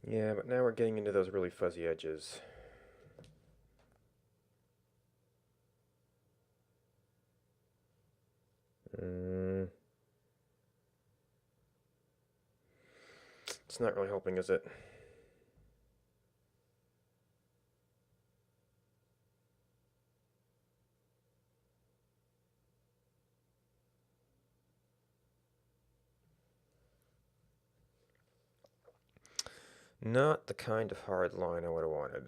Yeah, but now we're getting into those really fuzzy edges. It's not really helping, is it? Not the kind of hard line I would have wanted.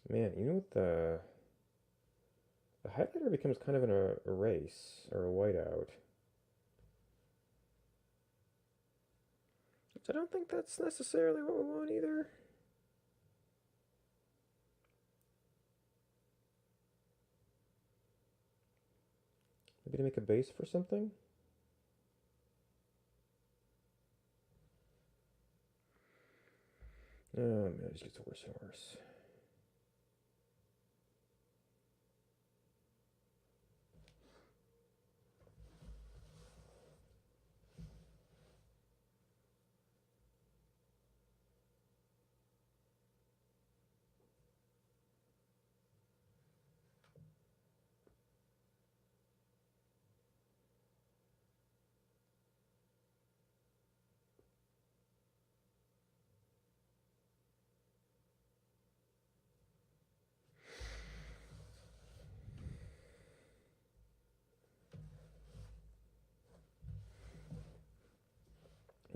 Man, you know what the highlighter becomes kind of an erase or a whiteout. Which I don't think that's necessarily what we want either. Maybe to make a base for something? Oh man, it just gets worse and worse.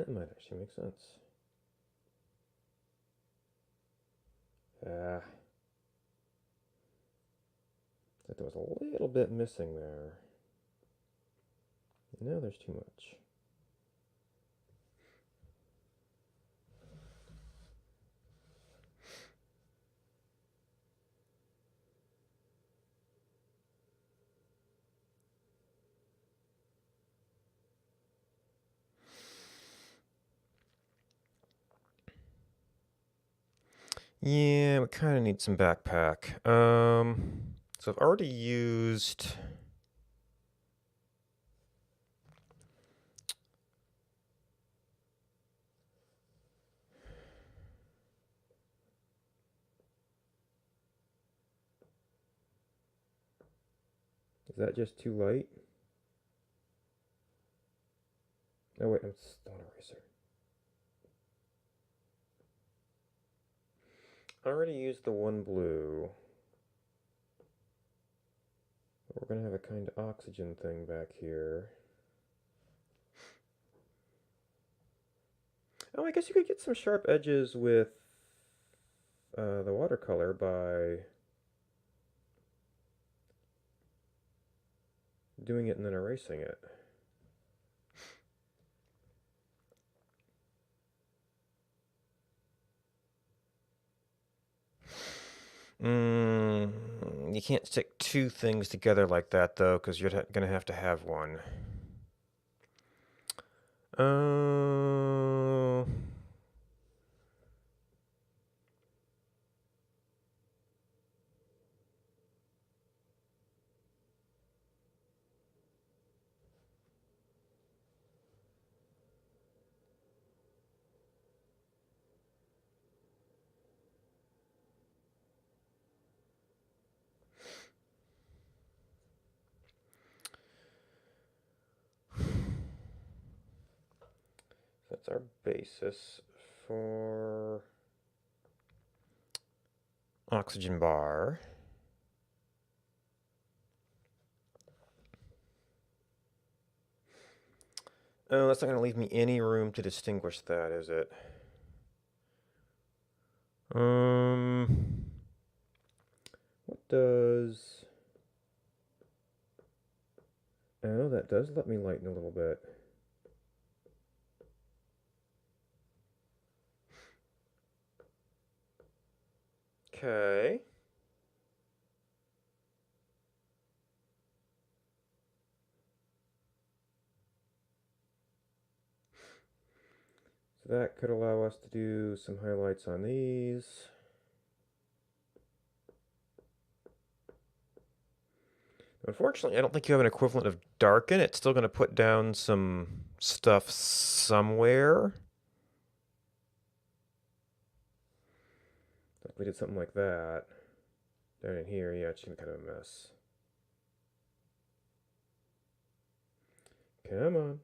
That might actually make sense. Ah. That there was a little bit missing there. Now there's too much. Yeah, we kind of need some backpack. So I've already used... Is that just too light? Oh wait, I'm still an eraser. I already used the one blue. We're gonna have a kind of oxygen thing back here. Oh, I guess you could get some sharp edges with the watercolor by doing it and then erasing it. You can't stick two things together like that, though, because you're going to have one. Uh, that's our basis for oxygen bar. Oh, that's not going to leave me any room to distinguish that, is it? What does... Oh, that does let me lighten a little bit. Okay. So that could allow us to do some highlights on these. Unfortunately, I don't think you have an equivalent of darken. It's still going to put down some stuff somewhere. If we did something like that. Down in here, yeah, it's going to be kind of a mess. Come on.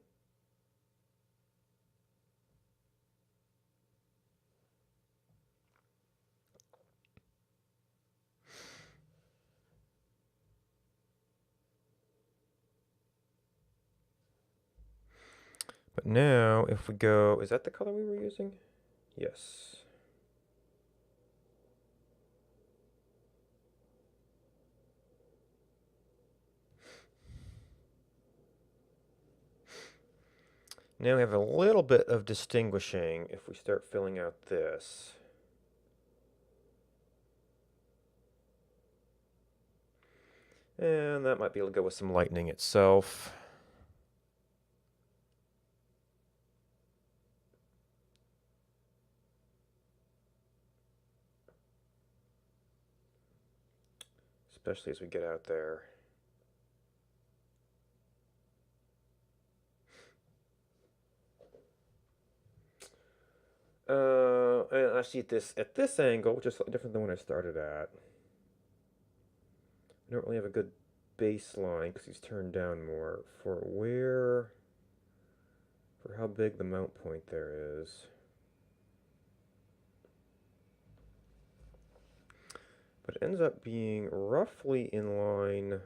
But now, if we go, is that the color we were using? Yes. Now we have a little bit of distinguishing if we start filling out this. And that might be able to go with some lightning itself. Especially as we get out there. And I see at this angle, which is slightly different than when I started at. I don't really have a good baseline because he's turned down more for how big the mount point there is. But it ends up being roughly in line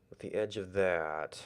with the edge of that.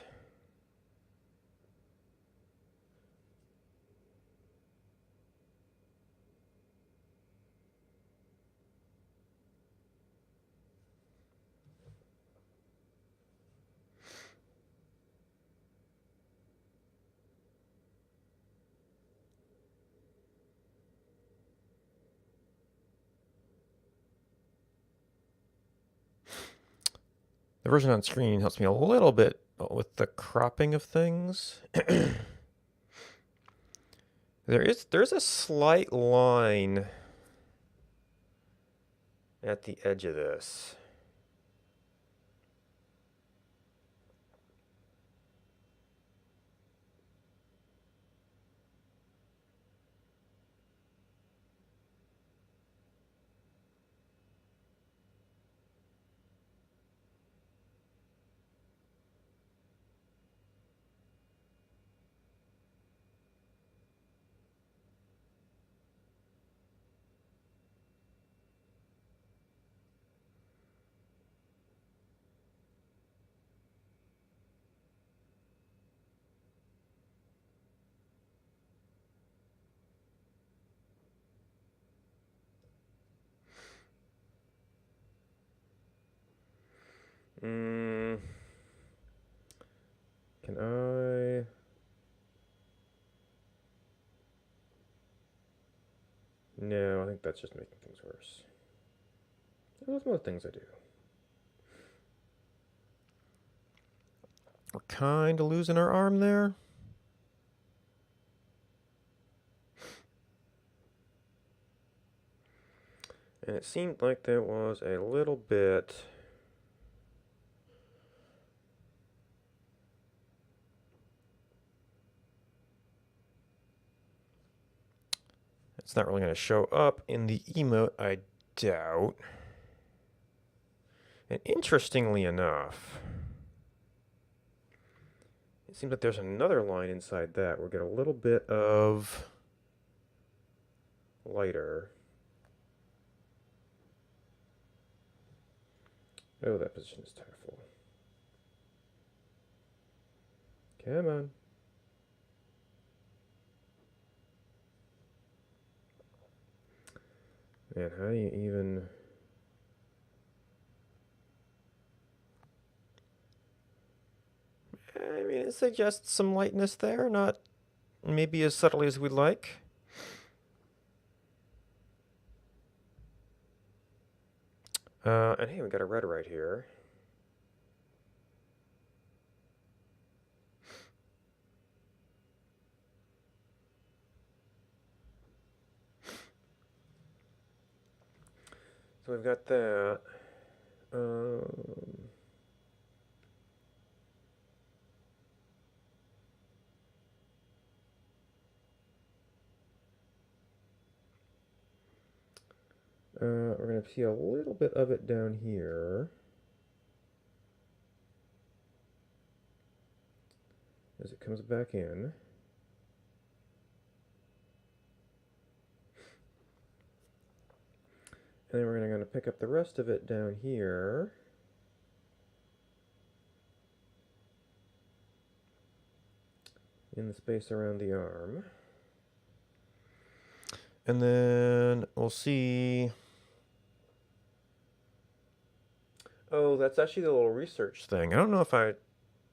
The version on screen helps me a little bit with the cropping of things. There's a slight line at the edge of this. Can I? No, I think that's just making things worse. There's more things I do. We're kind of losing our arm there. And it seemed like there was a little bit. It's not really going to show up in the emote, I doubt. And interestingly enough, it seems like there's another line inside that. We'll get a little bit of lighter. Oh, that position is terrible. Come on. Man, how do you even... I mean, it suggests some lightness there, not maybe as subtly as we'd like. And hey, we got a red right here. So we've got that. We're going to see a little bit of it down here. As it comes back in. And then we're going to pick up the rest of it down here. In the space around the arm. And then we'll see... Oh, that's actually the little research thing. I don't know if I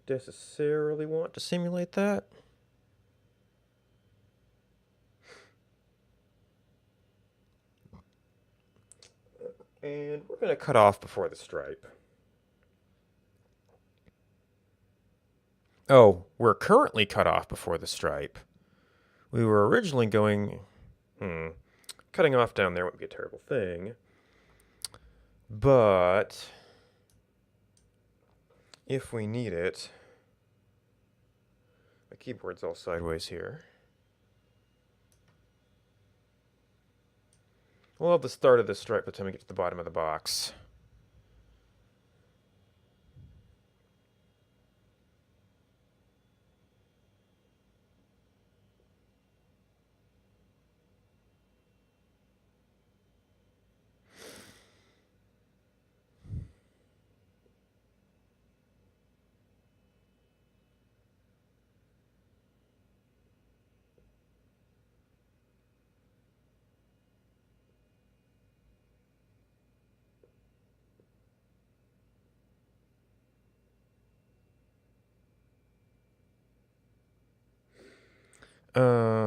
necessarily want to simulate that. And we're going to cut off before the stripe. Oh, we're currently cut off before the stripe. We were originally going... Cutting off down there wouldn't be a terrible thing. But... if we need it... My keyboard's all sideways here. We'll have the start of the stripe by the time we get to the bottom of the box.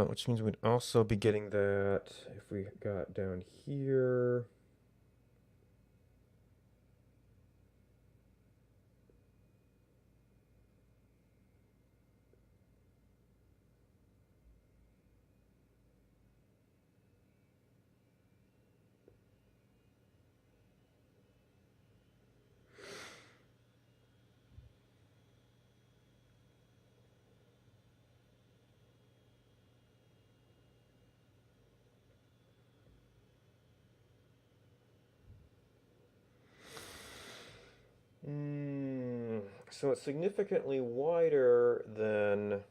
Which means we'd also be getting that if we got down here. So it's significantly wider than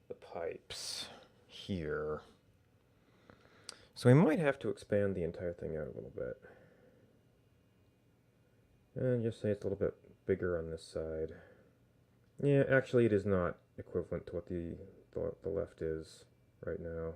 the pipes here. So we might have to expand the entire thing out a little bit. And just say it's a little bit bigger on this side. Yeah, actually it is not equivalent to what the left is right now.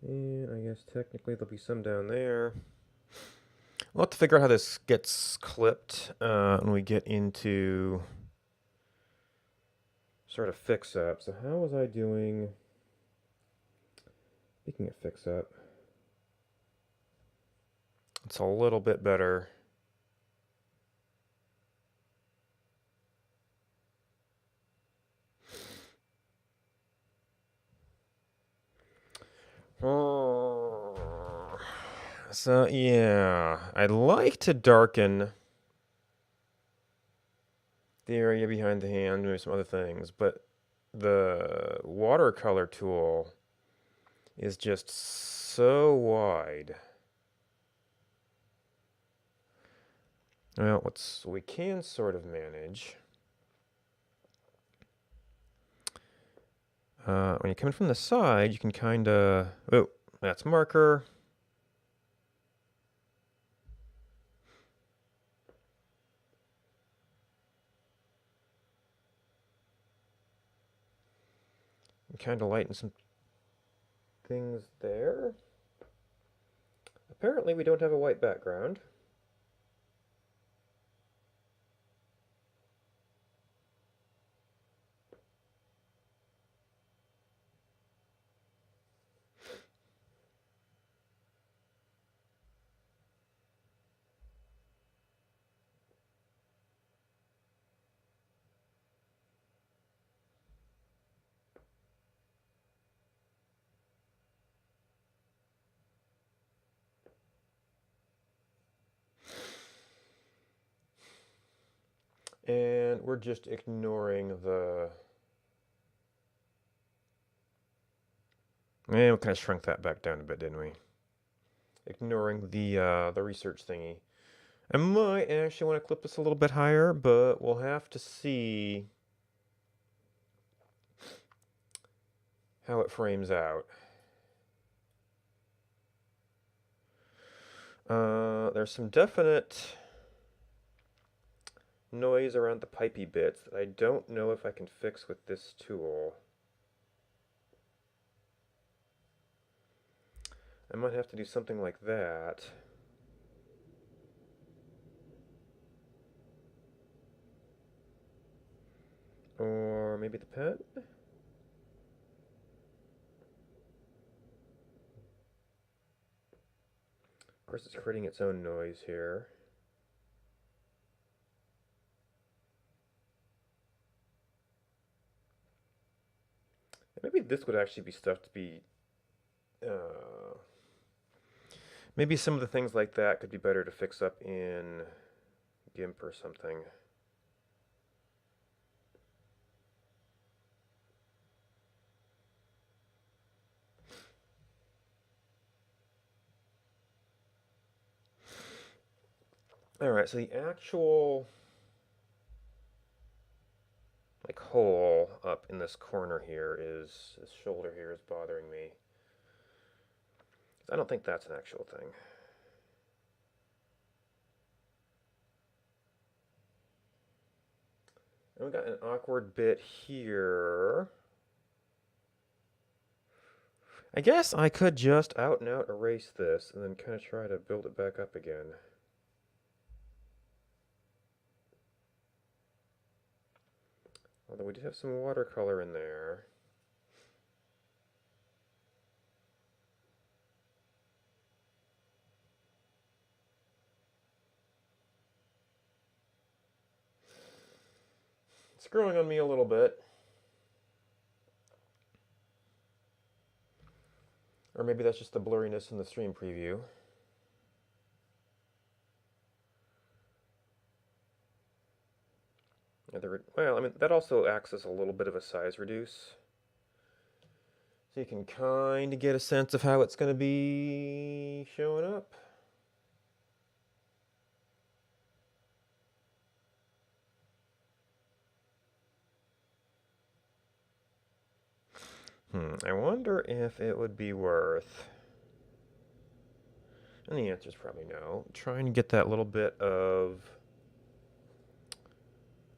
And I guess technically there'll be some down there. We'll have to figure out how this gets clipped when we get into sort of fix up. So how was I doing? Speaking of fix up, it's a little bit better. So yeah, I'd like to darken the area behind the hand, maybe some other things, but the watercolor tool is just so wide. Well, what's we can sort of manage. When you come in from the side, you can kind of... Oh, that's marker. Kind of lighten some things there. Apparently we don't have a white background. And we're just ignoring the... And we kind of shrunk that back down a bit, didn't we? Ignoring the research thingy. I might actually want to clip this a little bit higher, but we'll have to see how it frames out. There's some definite noise around the pipey bits that I don't know if I can fix with this tool. I might have to do something like that. Or maybe the pen? Of course it's creating its own noise here. Maybe this would actually be stuff to be... maybe some of the things like that could be better to fix up in GIMP or something. Alright, so the actual like hole up in this corner here is, this shoulder here is bothering me. I don't think that's an actual thing. And we got an awkward bit here. I guess I could just out and out erase this and then kind of try to build it back up again. Although we did have some watercolor in there. It's growing on me a little bit. Or maybe that's just the blurriness in the stream preview. Well, I mean, that also acts as a little bit of a size reduce. So you can kind of get a sense of how it's going to be showing up. I wonder if it would be worth, and the answer is probably no, trying to get that little bit of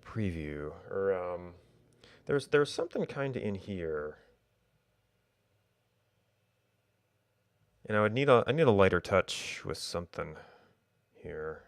preview, or there's something kind of in here, and I need a lighter touch with something here.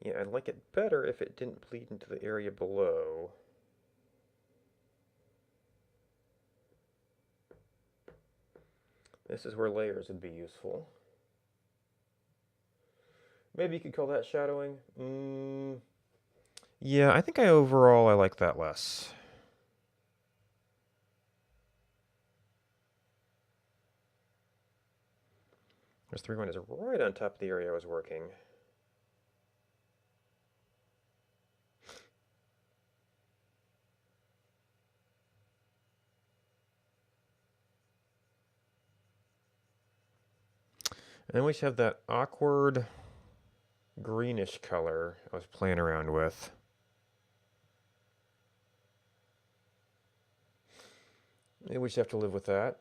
Yeah, I'd like it better if it didn't bleed into the area below. This is where layers would be useful. Maybe you could call that shadowing. Yeah, I think overall I like that less. This 3-1 is right on top of the area I was working. And then we should have that awkward greenish color I was playing around with. Maybe we just have to live with that.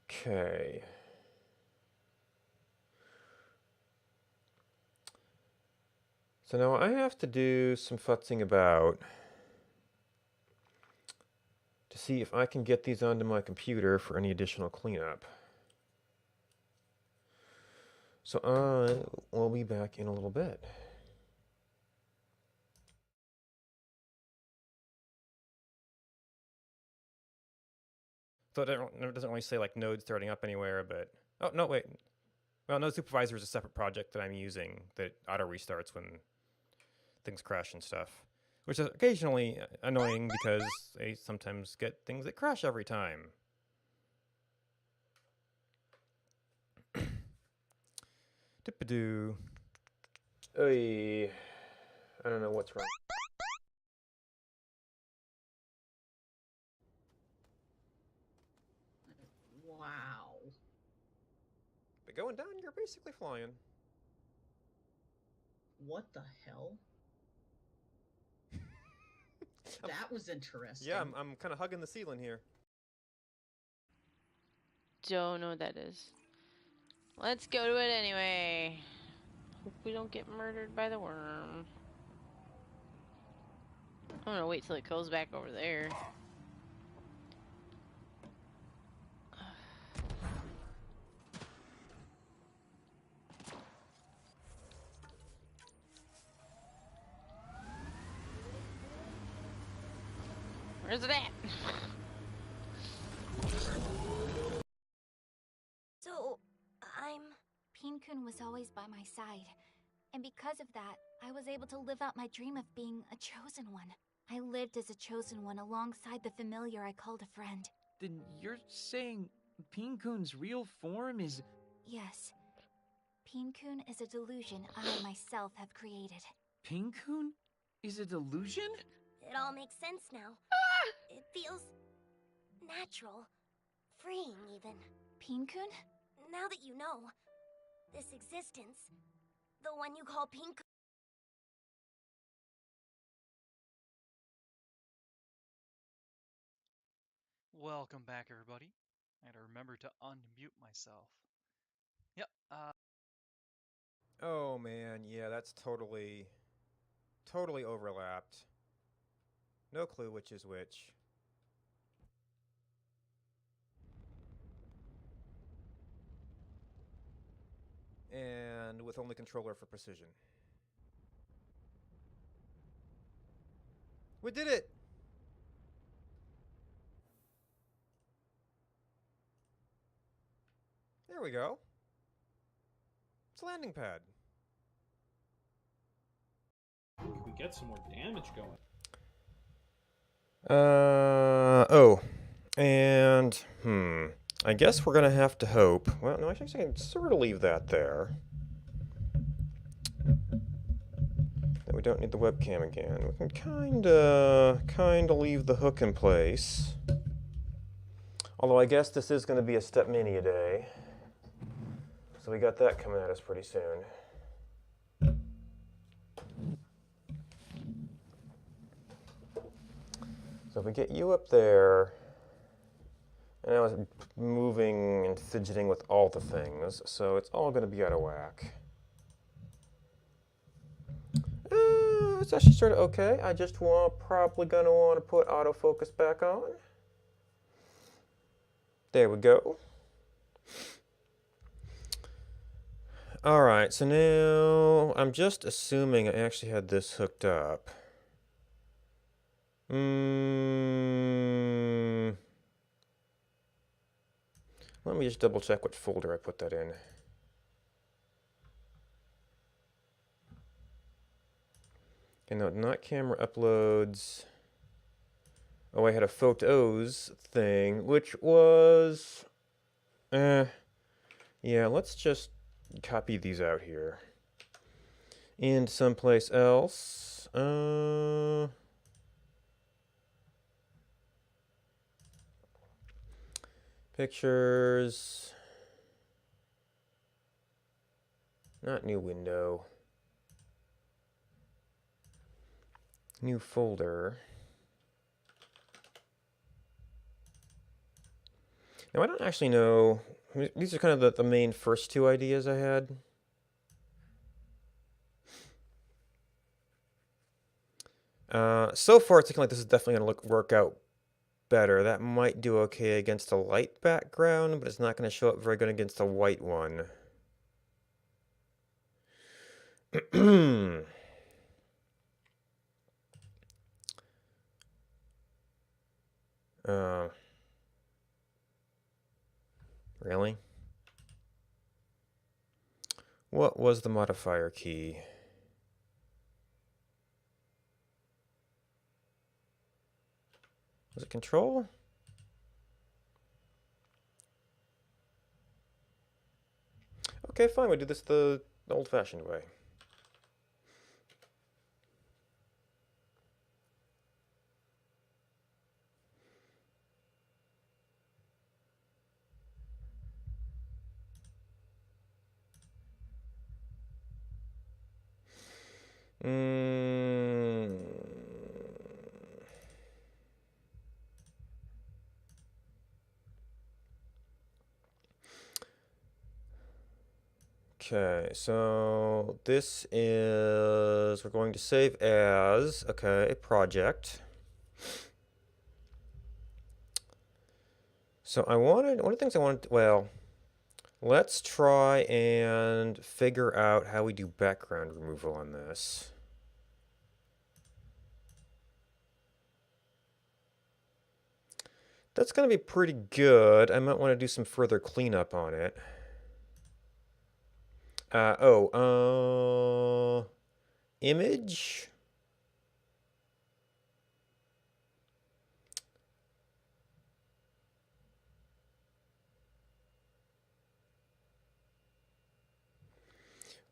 Okay. So now I have to do some futzing about to see if I can get these onto my computer for any additional cleanup. So I will be back in a little bit. So it doesn't really say like node starting up anywhere, but oh no, wait. Well, Node Supervisor is a separate project that I'm using that auto restarts when things crash and stuff, which is occasionally annoying because I sometimes get things that crash every time. Dip-a-doo. Oy. I don't know what's wrong. Wow. But going down, you're basically flying. What the hell? That was interesting. Yeah, I'm kind of hugging the ceiling here. Don't know what that is. Let's go to it anyway. Hope we don't get murdered by the worm. I'm gonna wait till it goes back over there. Where's it at? So, Peen-kun was always by my side. And because of that, I was able to live out my dream of being a chosen one. I lived as a chosen one alongside the familiar I called a friend. Then you're saying Peen-kun's real form is... Yes. Peen-kun is a delusion I myself have created. Peen-kun is a delusion? It all makes sense now. It feels natural. Freeing, even. Peen-kun? Now that you know, this existence, the one you call Peen-kun. Welcome back, everybody. I gotta remember to unmute myself. Yep. Oh man, yeah, that's totally Totally overlapped. No clue which is which. And with only controller for precision. We did it! There we go. It's a landing pad. We get some more damage going. Oh. And, I guess we're gonna have to hope. Well, no, actually, I can sort of leave that there. That we don't need the webcam again. We can kinda leave the hook in place. Although I guess this is gonna be a Step Mania day. So we got that coming at us pretty soon. So if we get you up there, and I was moving and fidgeting with all the things, so it's all going to be out of whack. It's actually sort of okay. I just probably going to want to put autofocus back on. There we go. Alright, so now I'm just assuming I actually had this hooked up. Let me just double check what folder I put that in. Okay, no, not camera uploads. Oh, I had a photos thing, which was... yeah, let's just copy these out here. And someplace else. Pictures. Not new window. New folder. Now, I don't actually know. These are kind of the main first two ideas I had. So far, it's looking like this is definitely going to work out better. That might do okay against a light background, but it's not going to show up very good against a white one. Really? What was the modifier key? Was it control? Okay, fine, we do this the old-fashioned way. Okay, so this is, we're going to save as, okay, a project. So one of the things I wanted, well, let's try and figure out how we do background removal on this. That's going to be pretty good. I might want to do some further cleanup on it. Image.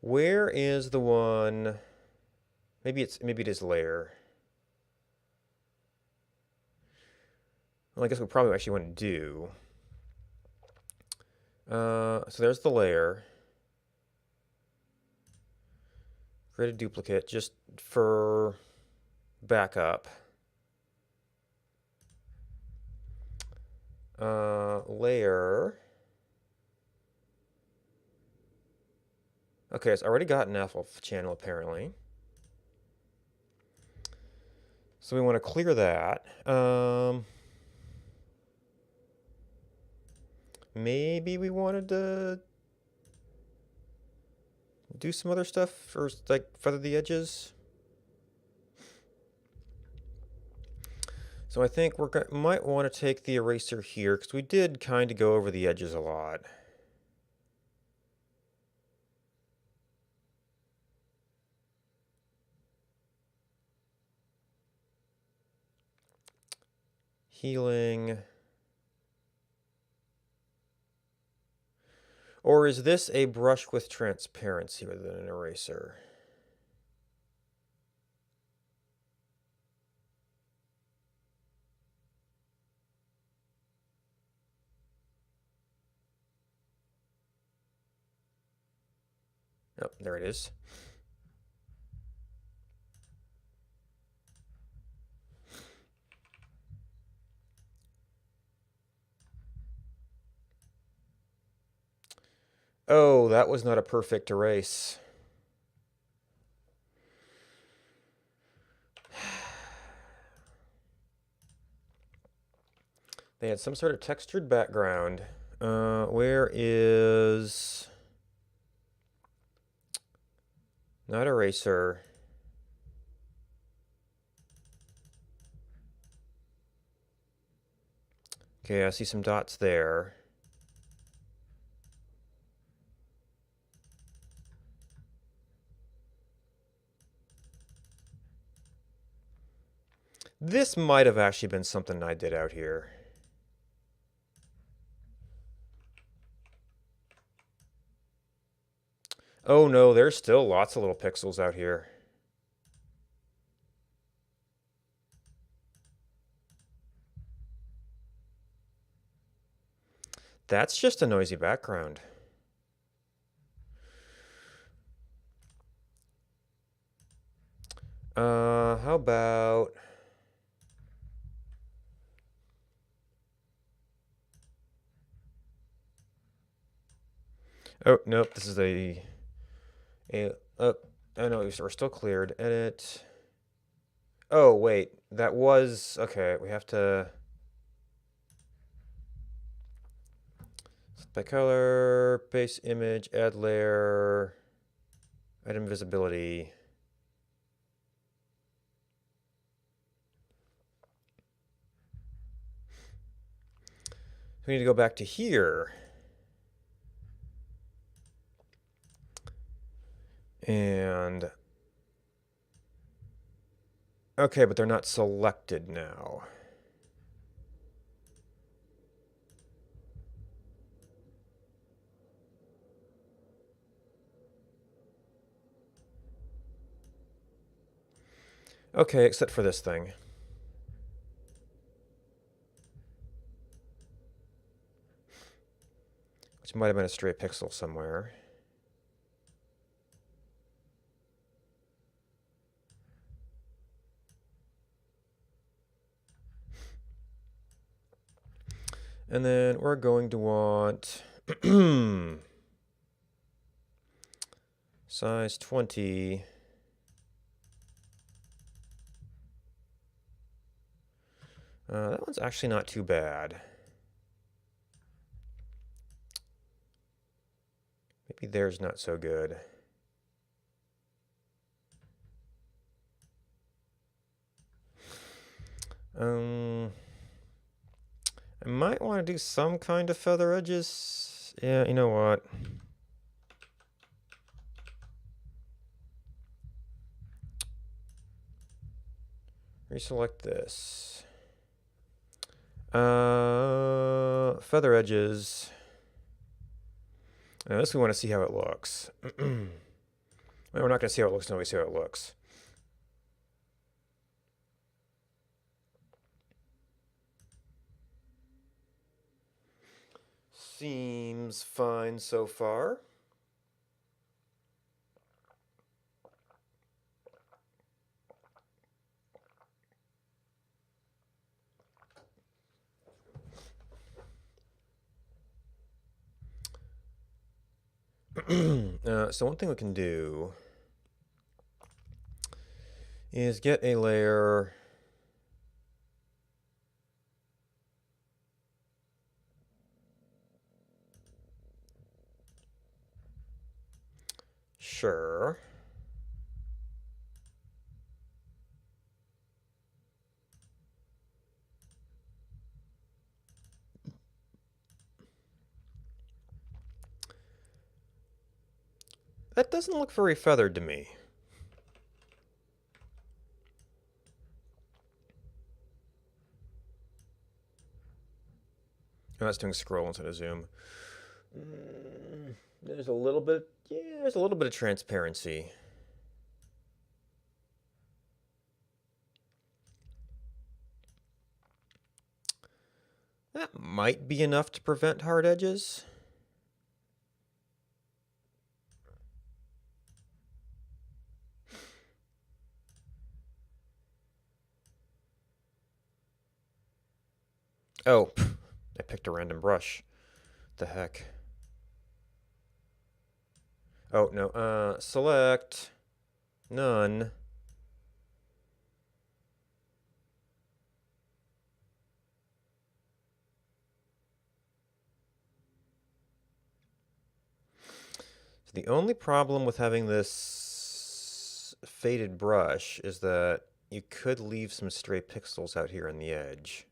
Where is the one? Maybe it is layer. Well, I guess we probably actually want to do. So there's the layer. Create a duplicate just for backup. Layer. Okay, it's already got an alpha channel apparently. So we want to clear that. Maybe we wanted to do some other stuff, or like feather the edges. So I think we might want to take the eraser here, because we did kind of go over the edges a lot. Healing. Or is this a brush with transparency rather than an eraser? Oh, there it is. Oh, that was not a perfect erase. They had some sort of textured background. Where is... Not eraser. Okay, I see some dots there. This might have actually been something I did out here. Oh no, there's still lots of little pixels out here. That's just a noisy background. How about... Oh, nope, this is oh, no, we're still cleared. Edit. Oh, wait, that was... Okay, we have to... By color, base image, add layer, item visibility. We need to go back to here. And... Okay, but they're not selected now. Okay, except for this thing. Which might have been a stray pixel somewhere. And then we're going to want size 20. That one's actually not too bad. Maybe there's not so good. I might want to do some kind of feather edges. Yeah, you know what? Reselect this. Feather edges. Now this we want to see how it looks. Well, we're not going to see how it looks until we see how it looks. Seems fine so far. So one thing we can do is get a layer Sure. That doesn't look very feathered to me. Oh, that's doing scroll instead of zoom. There's a little bit, yeah, there's a little bit of transparency. That might be enough to prevent hard edges. Oh, I picked a random brush. The heck? Oh, no, select. None. So the only problem with having this faded brush is that you could leave some stray pixels out here on the edge.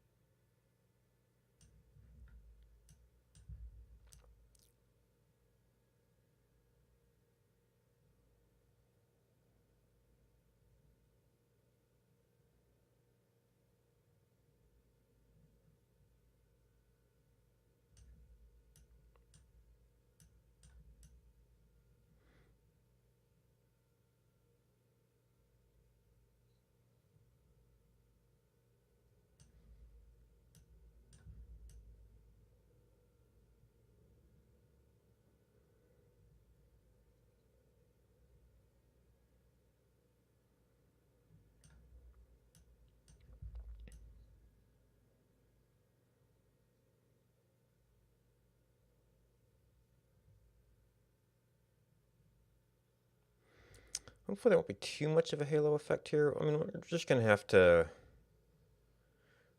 Hopefully there won't be too much of a halo effect here. I mean, we're just going to have to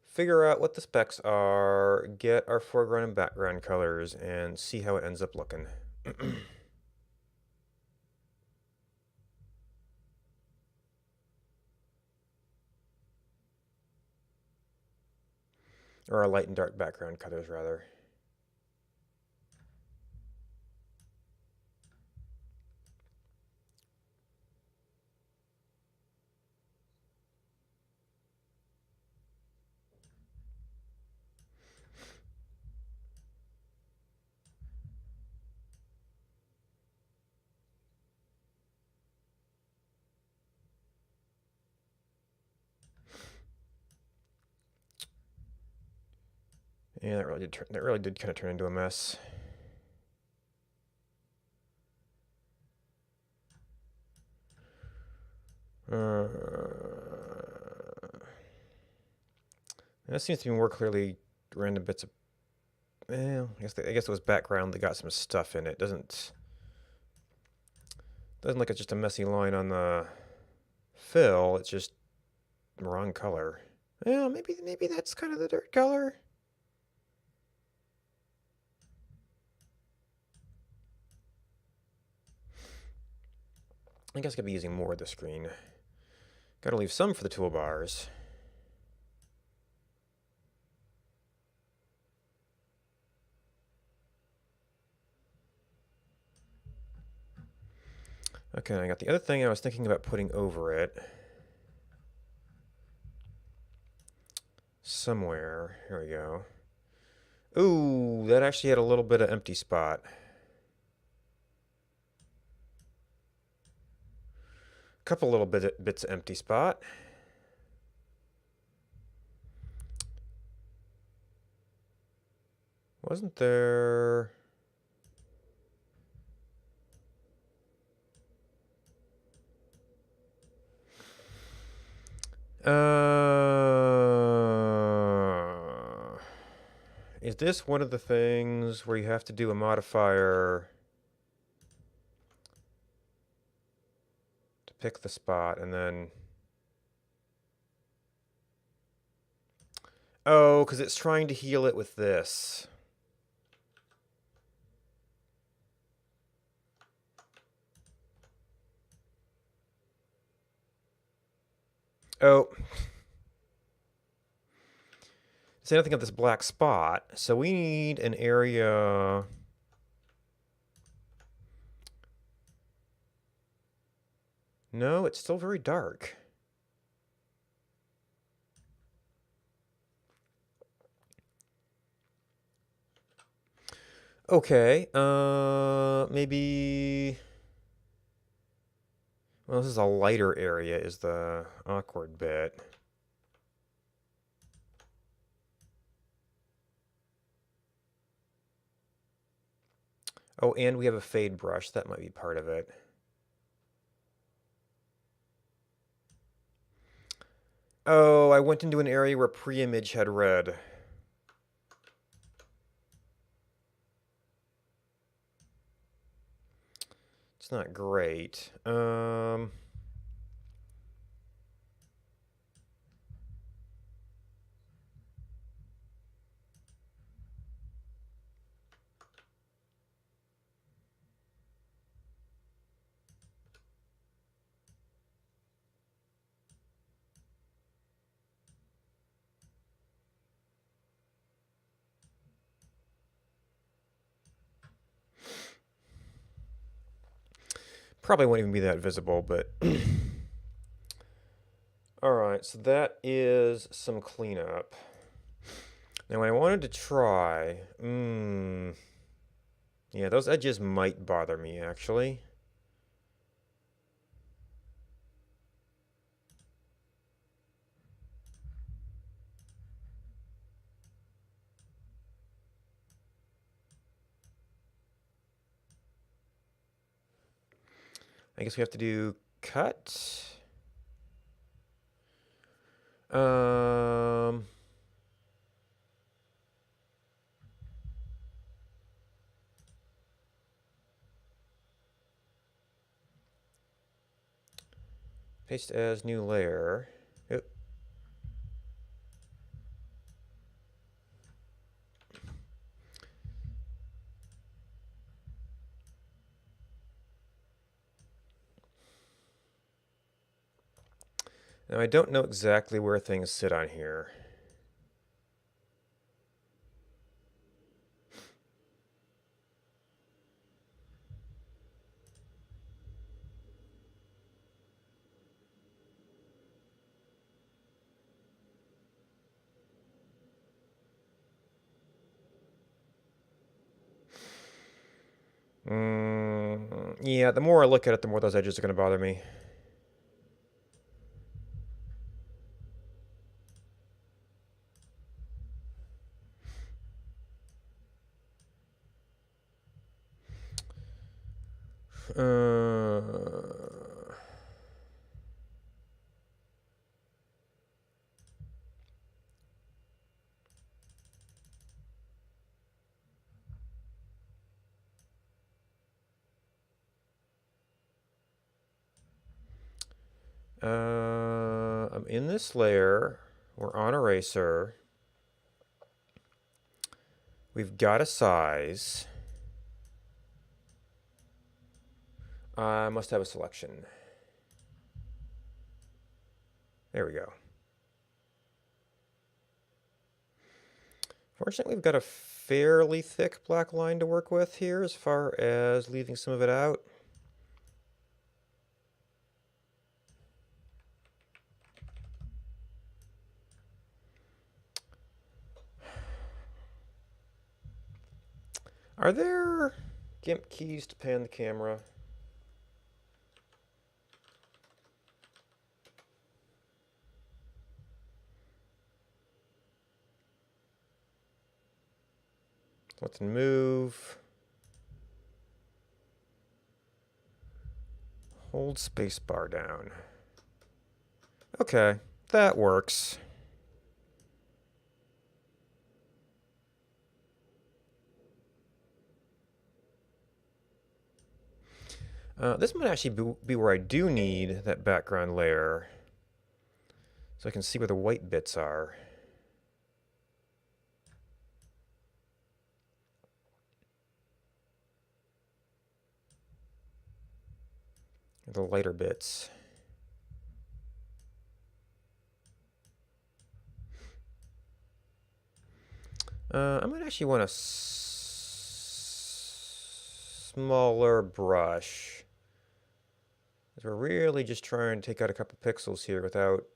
figure out what the specs are, get our foreground and background colors, and see how it ends up looking. Or our light and dark background colors, rather. Yeah, that really did kind of turn into a mess. Uh, that seems to be more clearly random bits of. Well, I guess it was background that got some stuff in it. Doesn't look like it's just a messy line on the fill. It's just wrong color. Well, maybe that's kind of the dirt color. I guess I could be using more of the screen. Gotta leave some for the toolbars. Okay, I got the other thing I was thinking about putting over it. Somewhere. Here we go. Ooh, that actually had a little bit of empty spot. Couple little bits of empty spot. Wasn't there... Is this one of the things where you have to do a modifier to pick the spot and then... Oh, because it's trying to heal it with this. Oh. See nothing of this black spot, so we need an area. No, it's still very dark. Okay, maybe. Well, this is a lighter area, is the awkward bit. Oh, and we have a fade brush. That might be part of it. Oh, I went into an area where pre-image had red. It's not great. Probably won't even be that visible, but... Alright, so that is some cleanup. Now, I wanted to try... Yeah, those edges might bother me, actually. I guess we have to do cut. Um... Paste as new layer. Yep. Now, I don't know exactly where things sit on here. Yeah, the more I look at it, the more those edges are going to bother me. Uh, I'm in this layer. We're on eraser. We've got a size. I must have a selection. There we go. Fortunately, we've got a fairly thick black line to work with here as far as leaving some of it out. Are there GIMP keys to pan the camera? Let's move. Hold spacebar down. Okay, that works. This might actually be where I do need that background layer, so I can see where the white bits are. The lighter bits. I might actually want a smaller brush. 'Cause we're really just trying to take out a couple pixels here without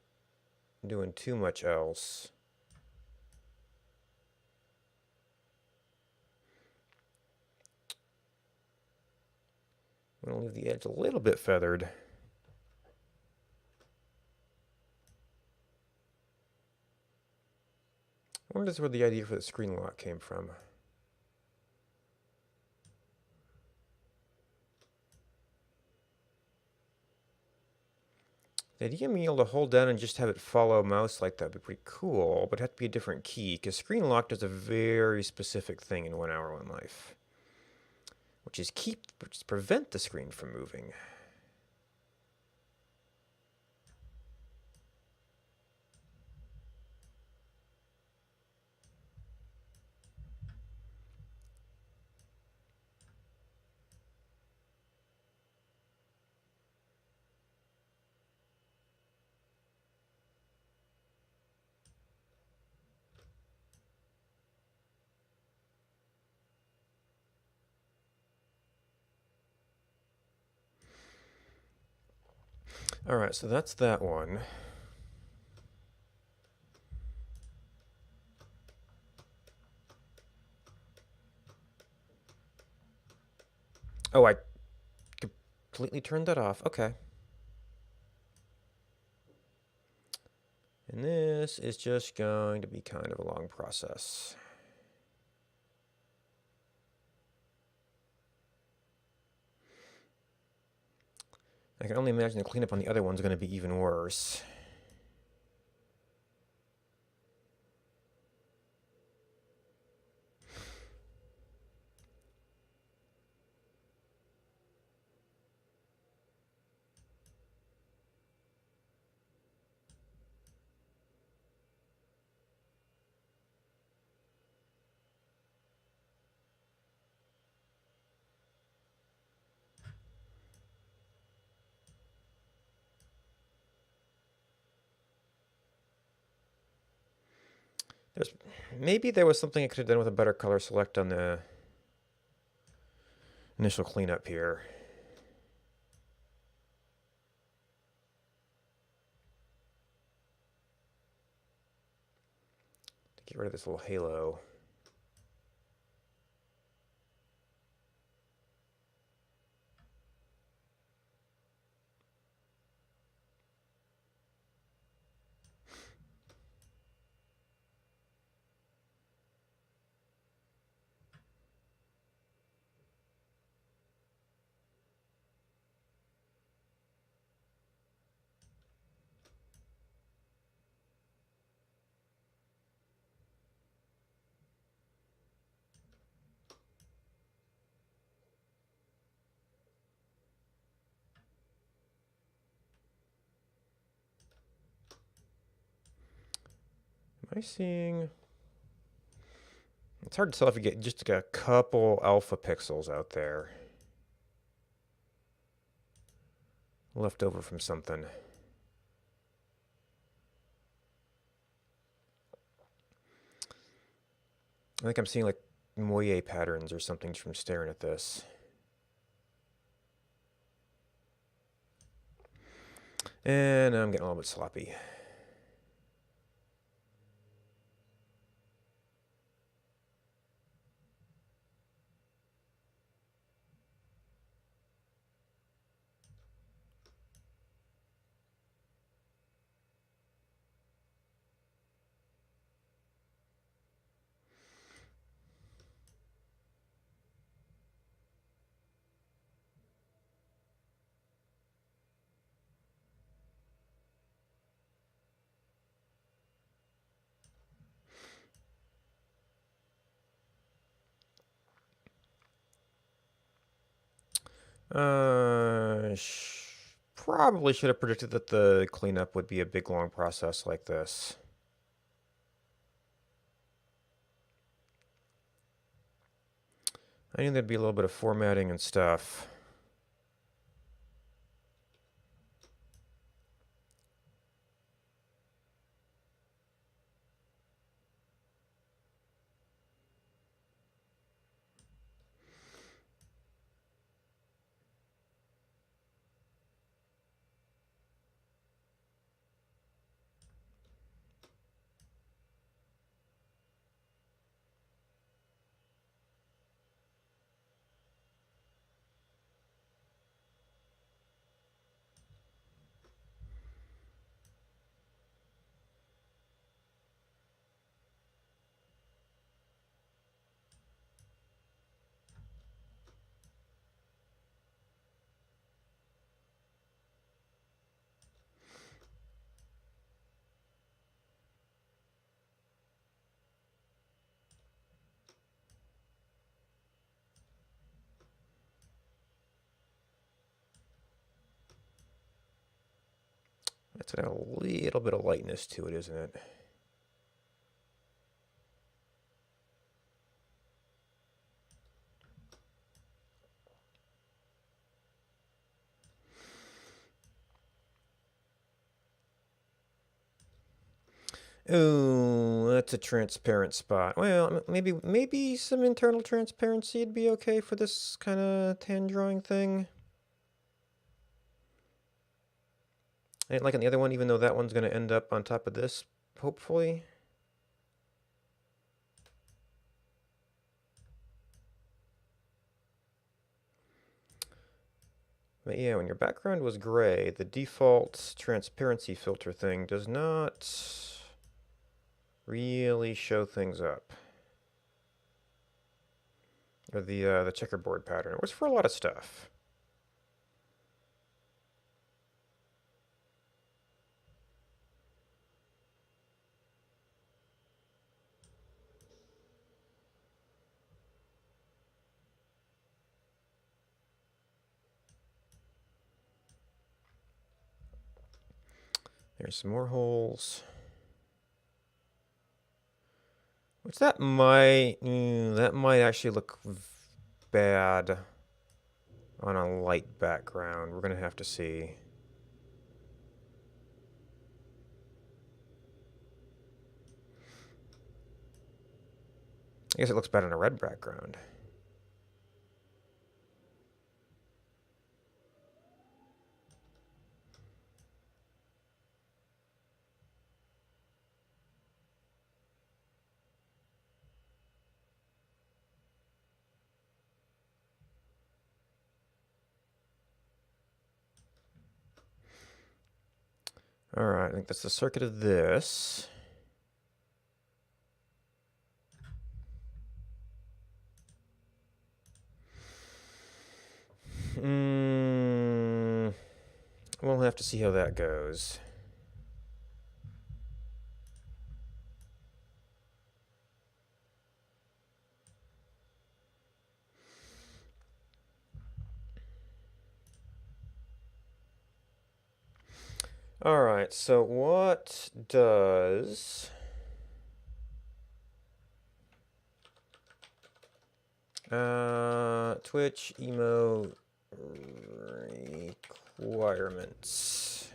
doing too much else. I'm going to leave the edge a little bit feathered. I wonder if that's where the idea for the screen lock came from. The idea of being able to hold down and just have it follow mouse like that would be pretty cool, but it'd have to be a different key, because screen lock does a very specific thing in 1 Hour One Life, which is prevent the screen from moving. Alright, so that's that one. Oh, I completely turned that off. Okay. And this is just going to be kind of a long process. I can only imagine the cleanup on the other one's going to be even worse. Maybe there was something I could have done with a better color select on the initial cleanup here. To get rid of this little halo. Am I seeing... It's hard to tell if you get just a couple alpha pixels out there. Left over from something. I think I'm seeing like moire patterns or something just from staring at this. And I'm getting a little bit sloppy. Probably should have predicted that the cleanup would be a big long process like this. I knew there'd be a little bit of formatting and stuff. It's got a little bit of lightness to it, isn't it? Ooh, that's a transparent spot. Well, maybe some internal transparency would be okay for this kind of tan drawing thing. And like on the other one, even though that one's going to end up on top of this, hopefully. But yeah, when your background was gray, the default transparency filter thing does not really show things up. Or the checkerboard pattern. It works for a lot of stuff. There's some more holes. Which that might actually look bad on a light background. We're gonna have to see. I guess it looks bad on a red background. Alright, I think that's the circuit of this. We'll have to see how that goes. Alright, so what does Twitch emo requirements?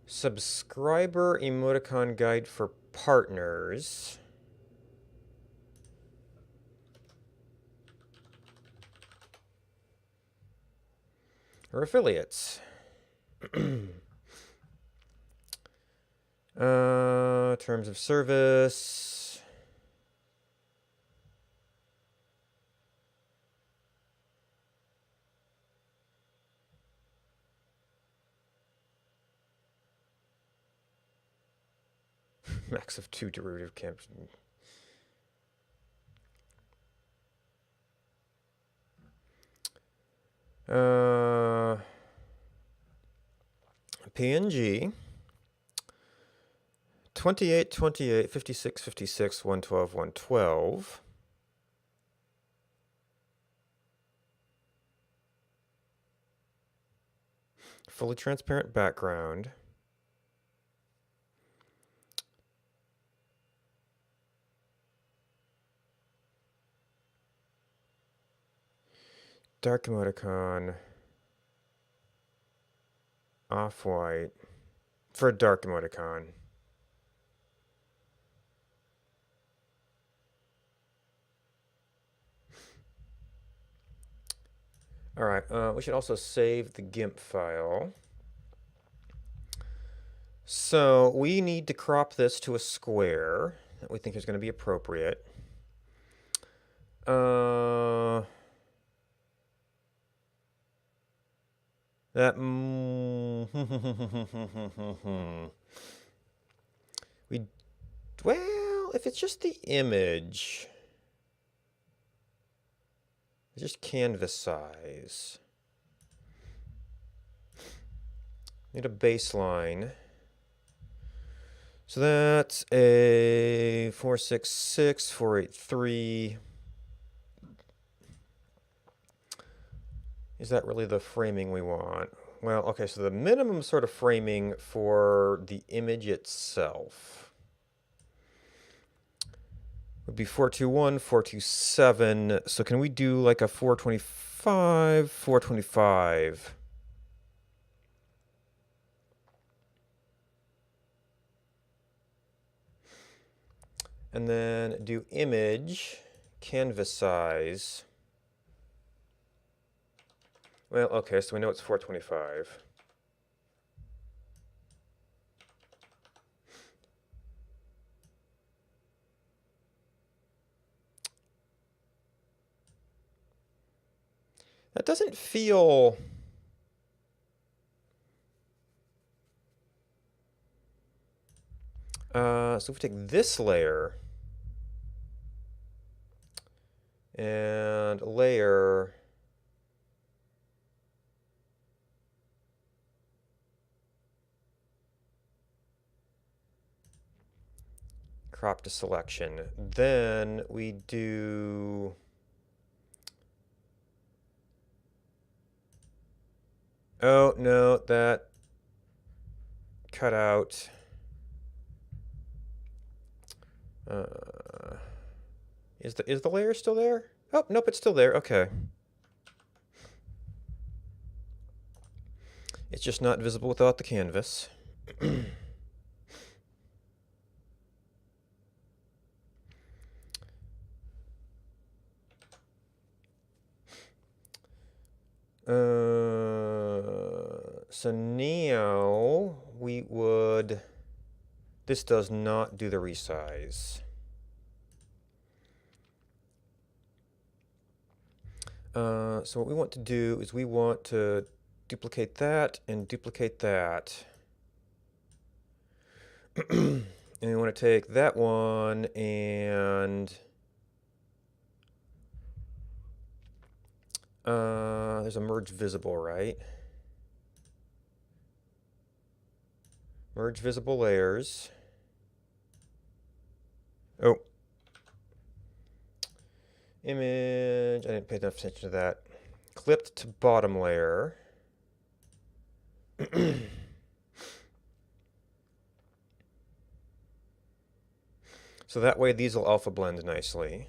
Subscriber emoticon guide for partners. Or affiliates. Terms of service. Max of 2 derivative camps. PNG 28, 28, 56, 56, 112, 112. Fully transparent background. Dark emoticon. Off-white. For a dark emoticon. Alright, we should also save the GIMP file. So we need to crop this to a square that we think is going to be appropriate. That well, if it's just the image, it's just canvas size. Need a baseline. So that's a 466, 483. Is that really the framing we want? Well, okay, so the minimum sort of framing for the image itself would be 421, 427. So can we do like a 425, 425? And then do image, canvas size. Well, okay, so we know it's 425. That doesn't feel... so if we take this layer and layer, crop to selection, then we do... Oh, no, that cut out. Is the layer still there? Oh, nope, it's still there. Okay. It's just not visible without the canvas. So now we would... This does not do the resize. So what we want to do is we want to duplicate that and duplicate that. And we want to take that one and... there's a merge visible, right? Merge visible layers. Oh. Image, I didn't pay enough attention to that. Clipped to bottom layer. So that way these will alpha blend nicely.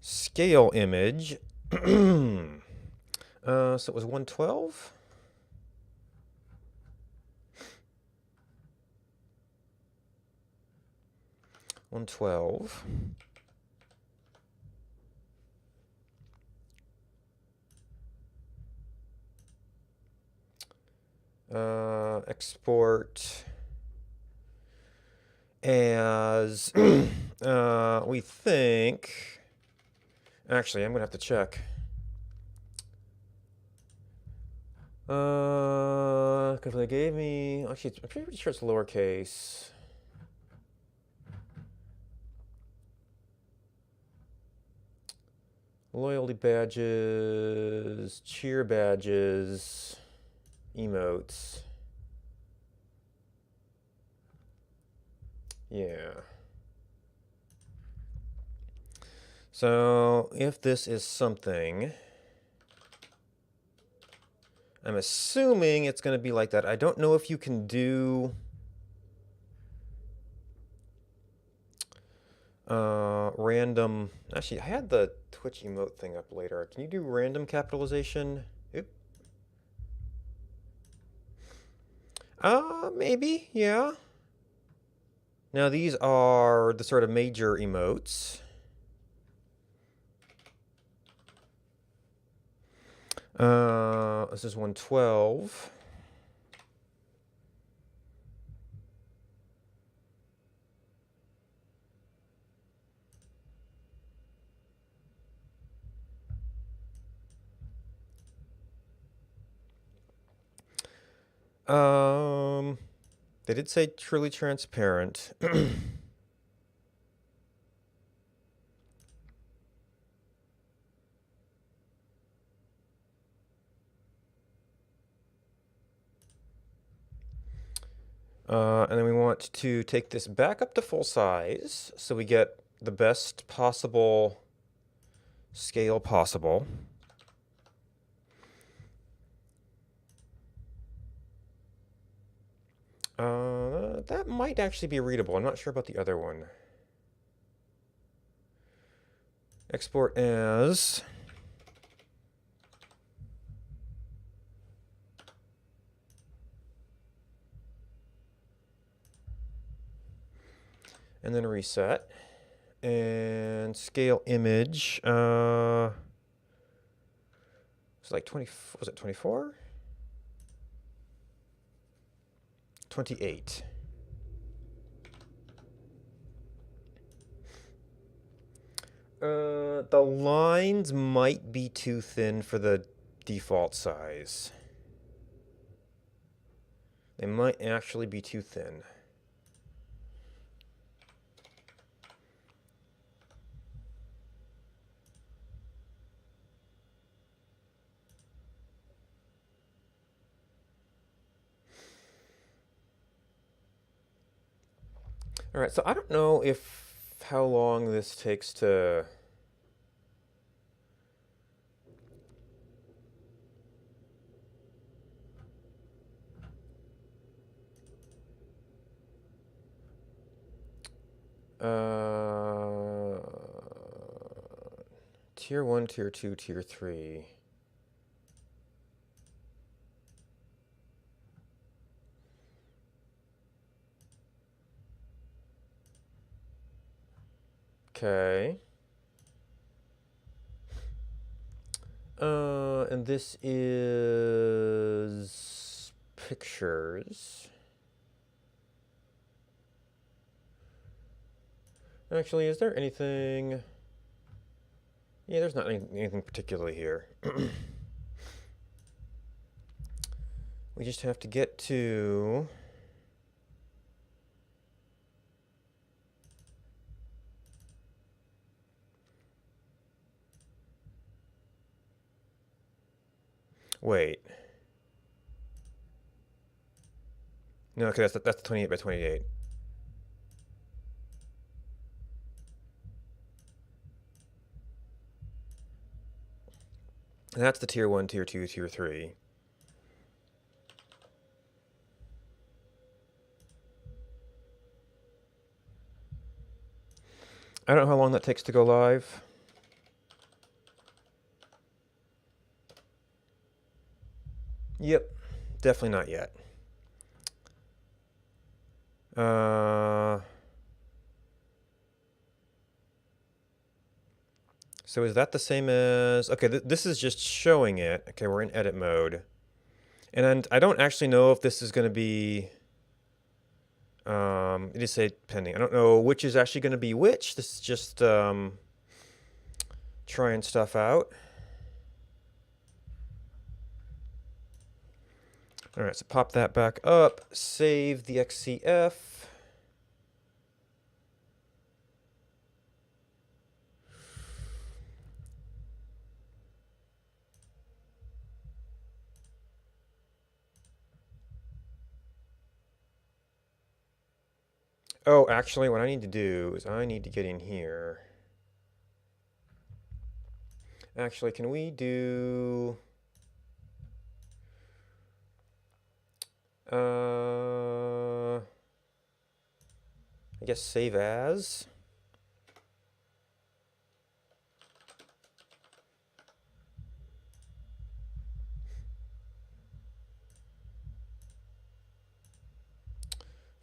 Scale image. So it was 112. 112. Export as we think. Actually, I'm gonna have to check. Because they gave me. Actually, I'm pretty sure it's lowercase. Loyalty badges, cheer badges, emotes. Yeah. So if this is something, I'm assuming it's going to be like that. I don't know if you can do random. Actually, I had the Twitch emote thing up later. Can you do random capitalization? Oop. Maybe, yeah. Now these are the sort of major emotes. This is 112. They did say truly transparent. And then we want to take this back up to full size so we get the best possible scale possible. That might actually be readable. I'm not sure about the other one. Export as. And then reset. And scale image. It's like 20. Was it 24? 28. The lines might be too thin for the default size. They might actually be too thin. All right, so I don't know if how long this takes to. Uh, tier 1, tier 2, tier 3. Okay. And this is pictures. Actually, is there anything? Yeah, there's not anything particularly here. We just have to get to. Wait. No, okay, that's 28 by 28. And that's the tier 1, tier 2, tier 3. I don't know how long that takes to go live. Yep, definitely not yet. So is that the same as... Okay, this is just showing it. Okay, we're in edit mode. And I don't actually know if this is going to be... it is say pending. I don't know which is actually going to be which. This is just trying stuff out. All right, so pop that back up. Save the XCF. Oh, actually, what I need to do is I need to get in here. Actually, can we do... I guess save as.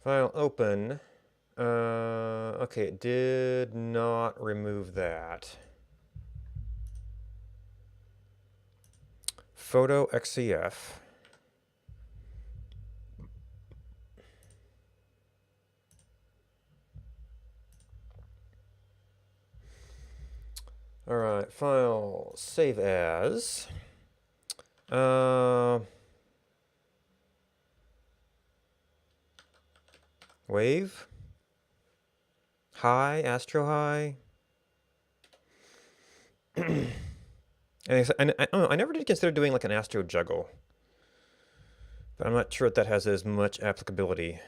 File open. Okay, it did not remove that. Photo XCF. All right, file save as. Wave. High, Astro High. And I don't know, I never did consider doing like an Astro Juggle. But I'm not sure if that has as much applicability.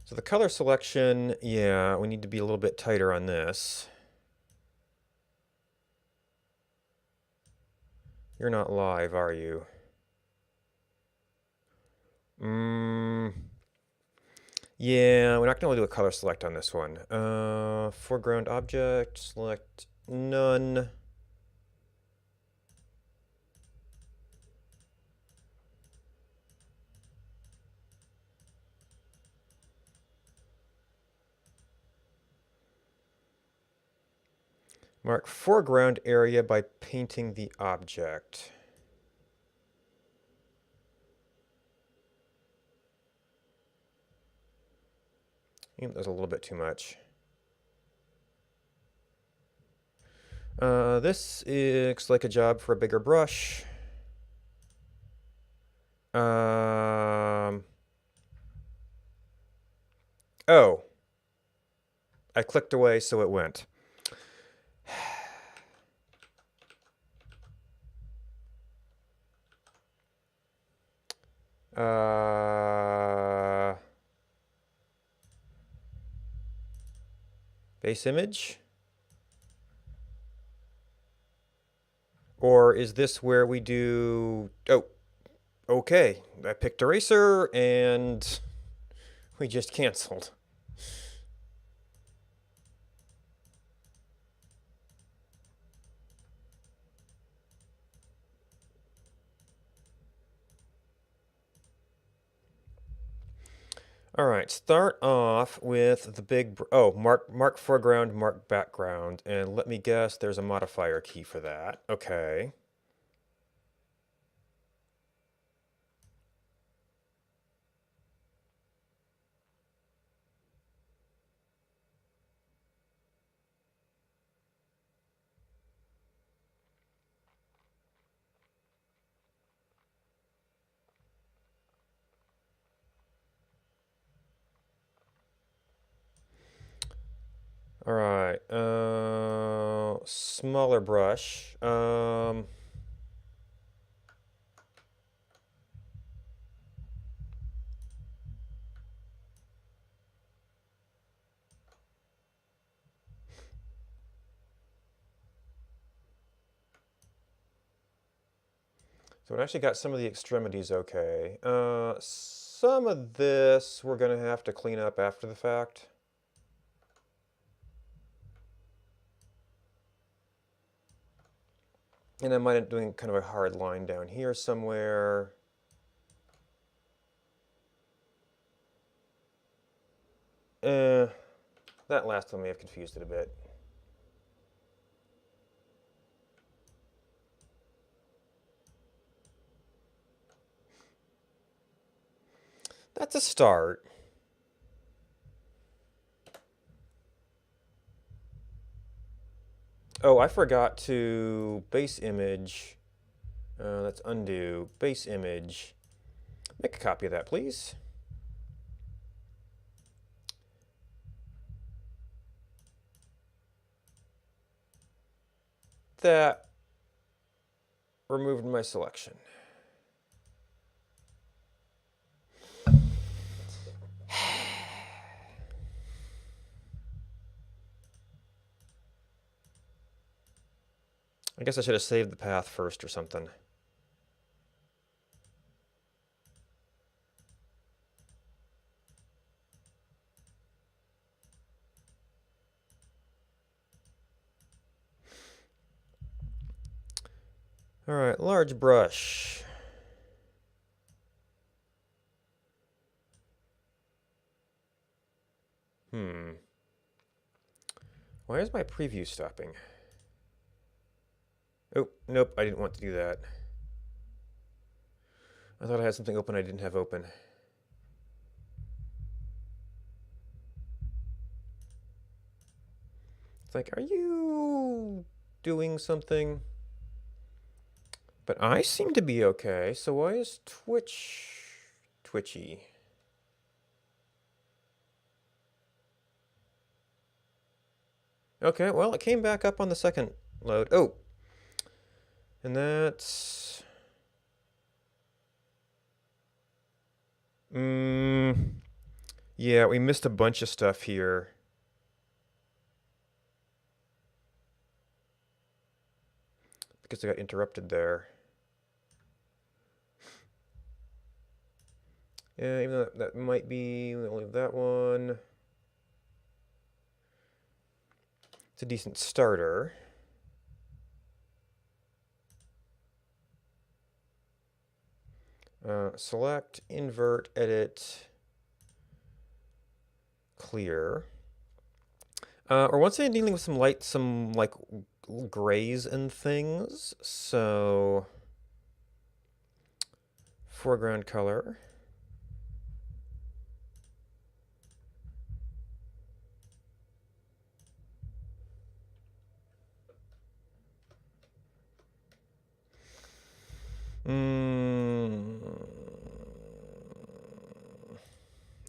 So the color selection, yeah, we need to be a little bit tighter on this. You're not live, are you? Yeah, we're not going to do a color select on this one. Foreground object, select none. Mark foreground area by painting the object. That was a little bit too much. This looks like a job for a bigger brush. Oh. I clicked away, so it went. Base image? Or is this where we do... Oh, okay. I picked eraser, and we just canceled. All right, start off with the big... Oh, mark foreground, mark background. And let me guess, there's a modifier key for that. Okay. All right. Smaller brush. So it actually got some of the extremities okay. Some of this we're going to have to clean up after the fact. And I might end up doing kind of a hard line down here somewhere. That last one may have confused it a bit. That's a start. Oh, I forgot to base image. Let's undo. Base image. Make a copy of that, please. That removed my selection. I guess I should have saved the path first or something. All right, large brush. Why is my preview stopping? Oh, nope, I didn't want to do that. I thought I had something open I didn't have open. It's like, are you doing something? But I seem to be okay, so why is Twitch twitchy? Okay, well, it came back up on the second load. Oh! And that's... Yeah, we missed a bunch of stuff here. Because I got interrupted there. Yeah, even though that might be, we'll leave that one. It's a decent starter. Select, invert, edit, clear. We're once again dealing with some light, some like grays and things. So foreground color.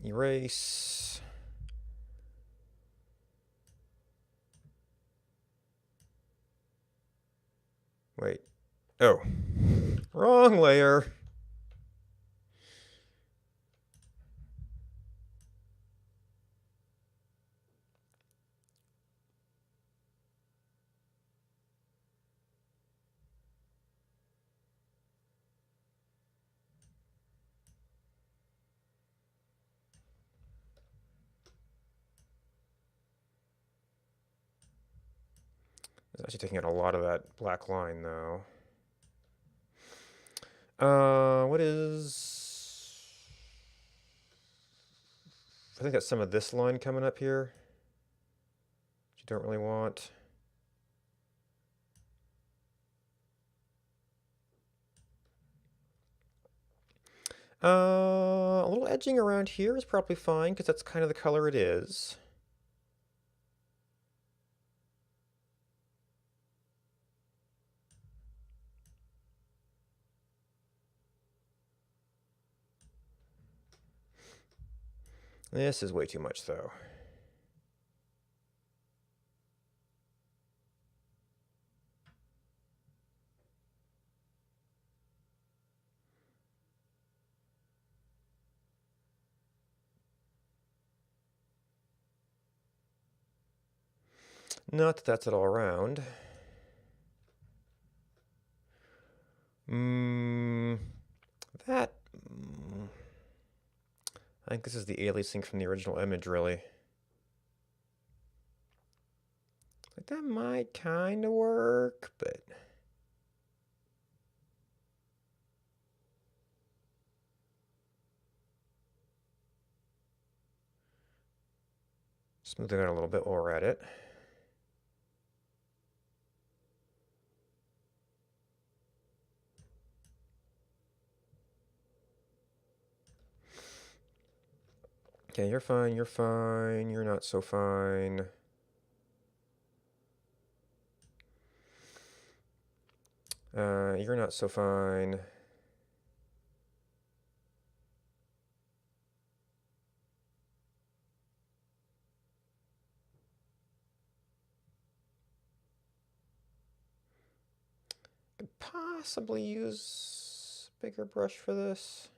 Erase. Wait. Oh. Wrong layer. It's actually taking out a lot of that black line, though. What is... I think that's some of this line coming up here, which you don't really want. A little edging around here is probably fine, because that's kind of the color it is. This is way too much, though. Not that that's at all round. That... I think this is the aliasing from the original image, really. Like, that might kind of work, but... Smooth it out a little bit while we're at it. Okay, you're fine, you're not so fine. You're not so fine. Could possibly use a bigger brush for this.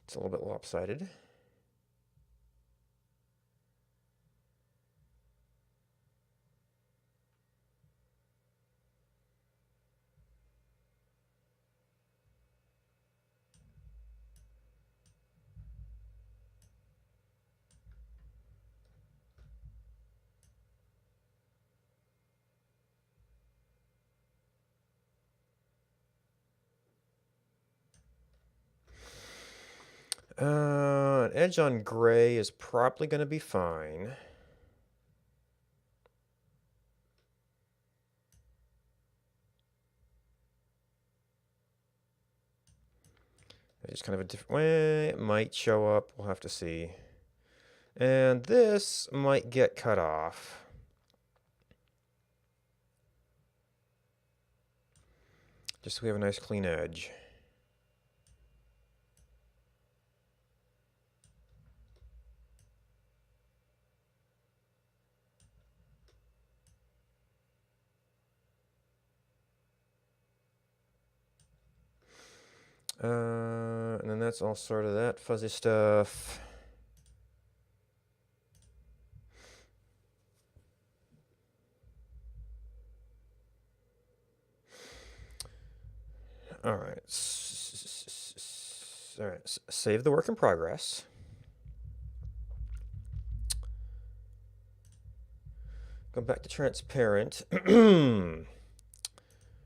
It's a little bit lopsided. An edge on gray is probably going to be fine. Just kind of a different way. It might show up. We'll have to see. And this might get cut off. Just so we have a nice clean edge. And then that's all sort of that fuzzy stuff. All right. All right. Save the work in progress. Go back to transparent.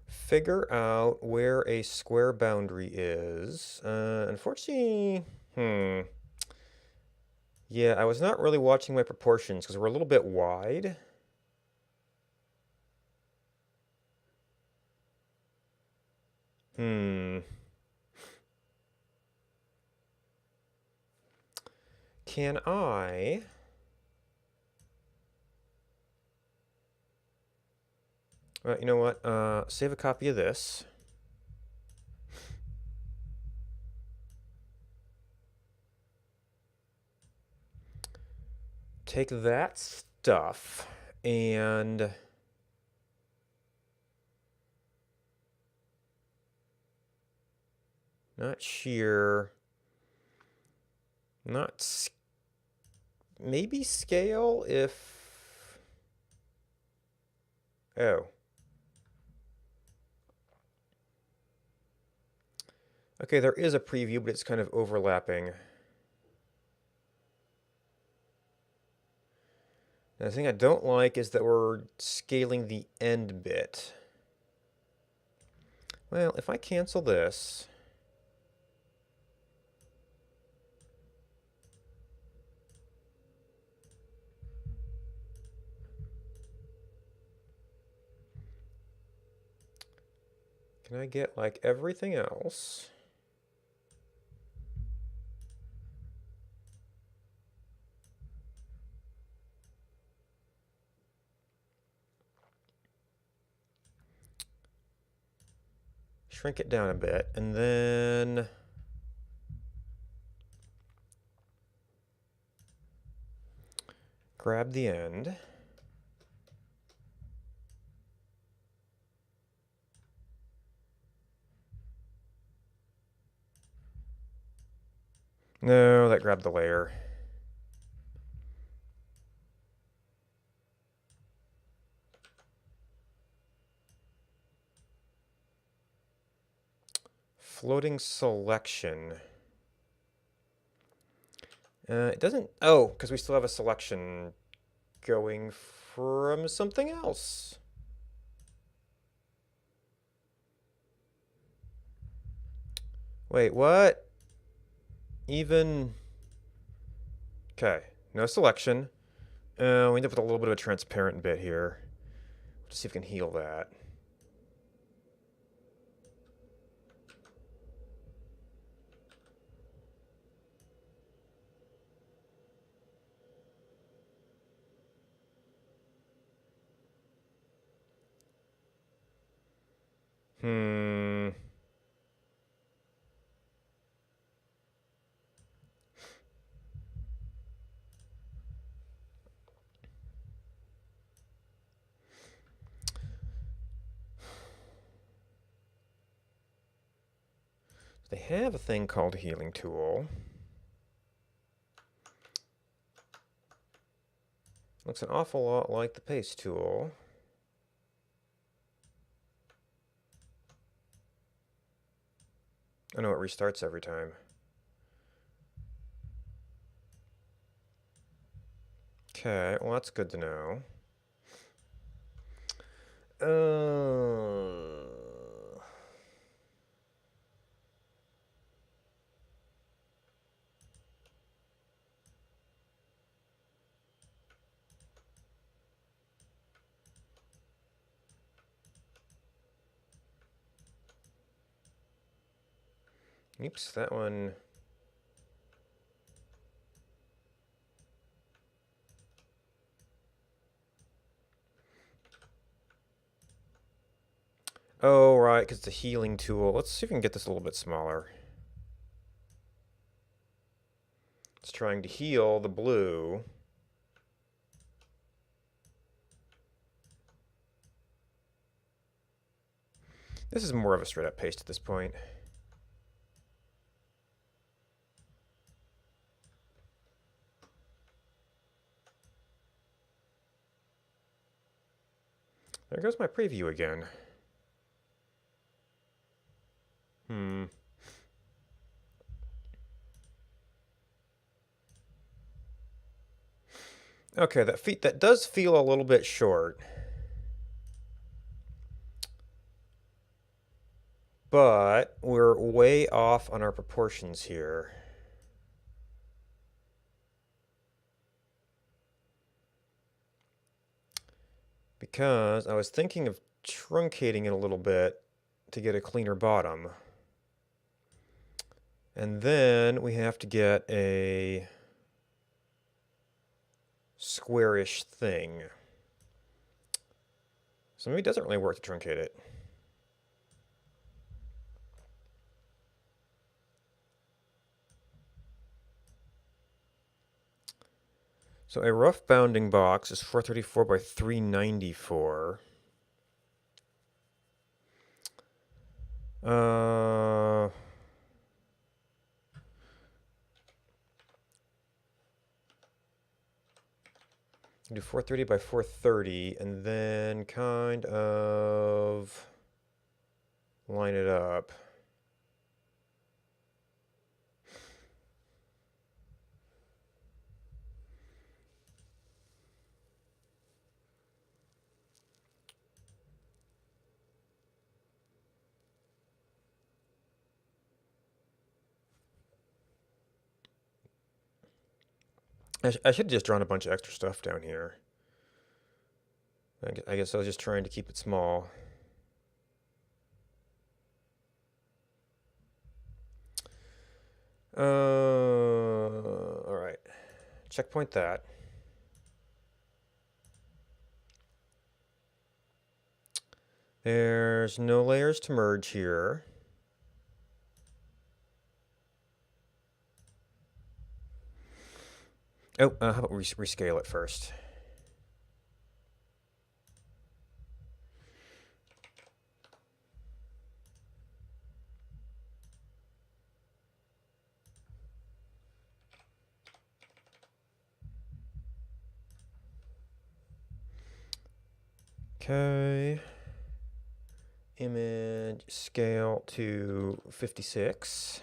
Figure out where a square boundary is. Unfortunately, yeah, I was not really watching my proportions because we're a little bit wide. Can I... you know what? Save a copy of this. Take that stuff and... Not shear. Not... Maybe scale if... Oh. Okay, there is a preview, but it's kind of overlapping. And the thing I don't like is that we're scaling the end bit. Well, if I cancel this... Can I get, like, everything else? Shrink it down a bit, and then... Grab the end. No, that grabbed the layer. Floating selection. It doesn't... Oh, because we still have a selection going from something else. Wait, what? Even... Okay, no selection. We end up with a little bit of a transparent bit here. Let's see if we can heal that. They have a thing called a healing tool. Looks an awful lot like the paste tool. I know it restarts every time. Okay, well that's good to know. Oops, that one... Oh, right, because it's a healing tool. Let's see if we can get this a little bit smaller. It's trying to heal the blue. This is more of a straight-up paste at this point. There goes my preview again. Okay, that does feel a little bit short. But we're way off on our proportions here. Because I was thinking of truncating it a little bit to get a cleaner bottom. And then we have to get a squarish thing. So maybe it doesn't really work to truncate it. So a rough bounding box is 434 by 394. Do 430 by 430 and then kind of line it up. I should have just drawn a bunch of extra stuff down here. I guess I was just trying to keep it small. All right. Checkpoint that. There's no layers to merge here. Oh, how about we rescale it first? Okay. Image scale to 56.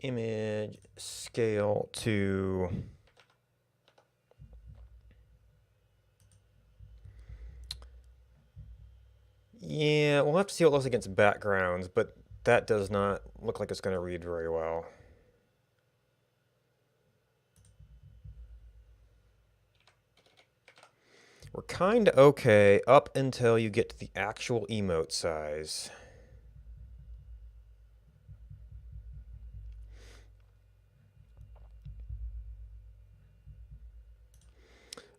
Image scale to yeah, we'll have to see what it looks against backgrounds, but that does not look like it's going to read very well. We're kind of okay up until you get to the actual emote size.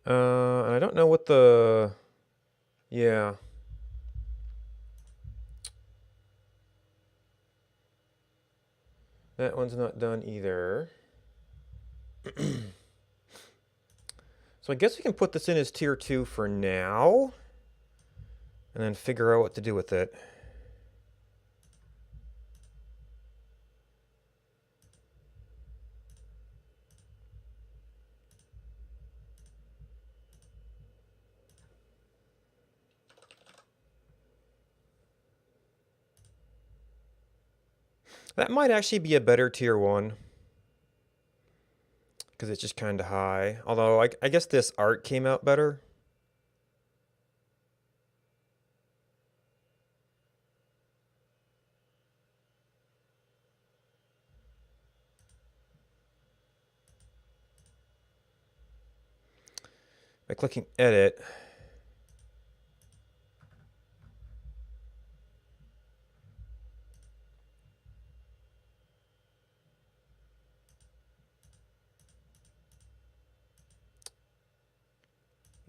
And I don't know what the... Yeah. That one's not done either. So I guess we can put this in as tier 2 for now. And then figure out what to do with it. That might actually be a better tier 1. Because it's just kind of high. Although, I guess this art came out better. By clicking edit.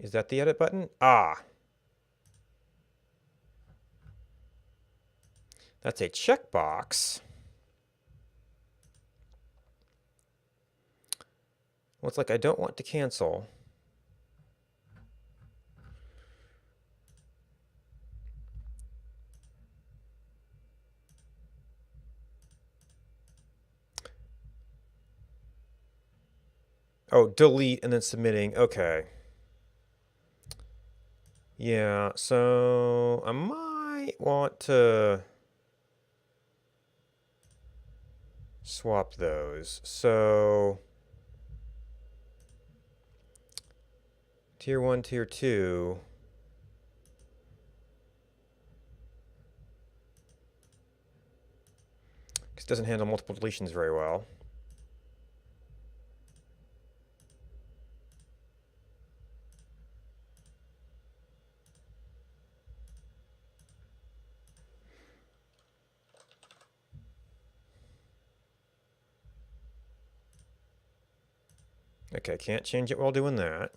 Is that the edit button? Ah. That's a checkbox. Well, it's like I don't want to cancel. Oh, delete and then submitting. Okay. Yeah, so I might want to swap those. So tier 1, tier 2. Because it doesn't handle multiple deletions very well. Okay, can't change it while doing that.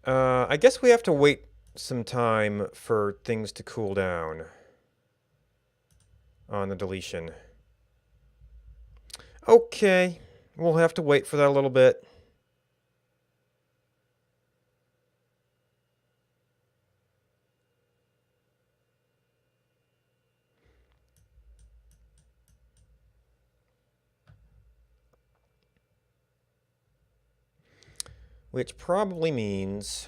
I guess we have to wait some time for things to cool down on the deletion. Okay, we'll have to wait for that a little bit. Which probably means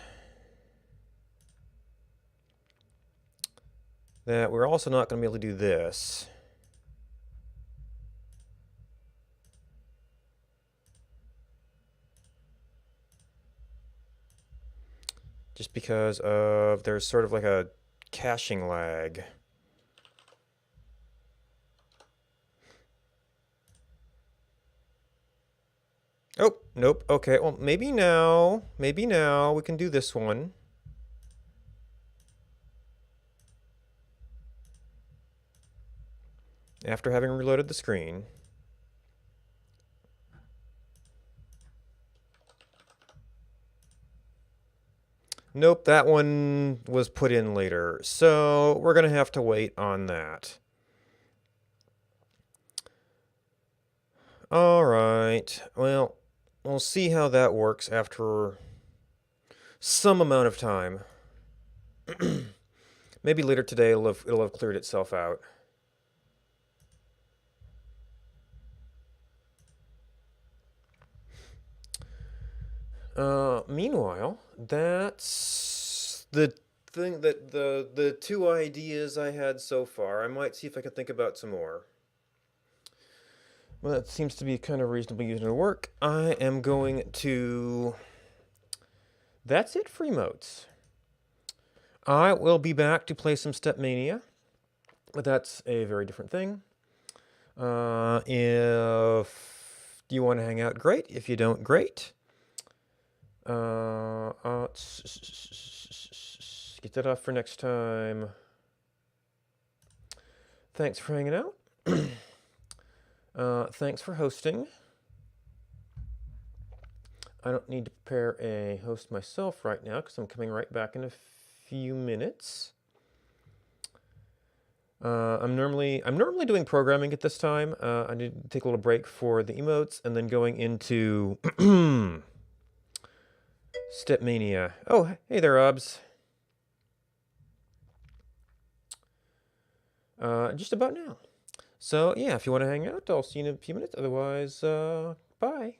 that we're also not going to be able to do this. Just because of there's sort of like a caching lag. Oh, nope. Okay, well, maybe now we can do this one. After having reloaded the screen. Nope, that one was put in later. So we're going to have to wait on that. All right. Well, we'll see how that works after some amount of time. Maybe later today it'll have cleared itself out. Meanwhile, that's the thing that the two ideas I had so far. I might see if I can think about some more. Well, that seems to be kind of reasonable using to work. I am going to... That's it for emotes. I will be back to play some Stepmania, but that's a very different thing. If you want to hang out, great. If you don't, great. Get that off for next time. Thanks for hanging out. Thanks for hosting. I don't need to prepare a host myself right now because I'm coming right back in a few minutes. I'm normally doing programming at this time. I need to take a little break for the emotes and then going into Stepmania. Oh, hey there, Obs. Just about now. So yeah, if you want to hang out, I'll see you in a few minutes. Otherwise, bye.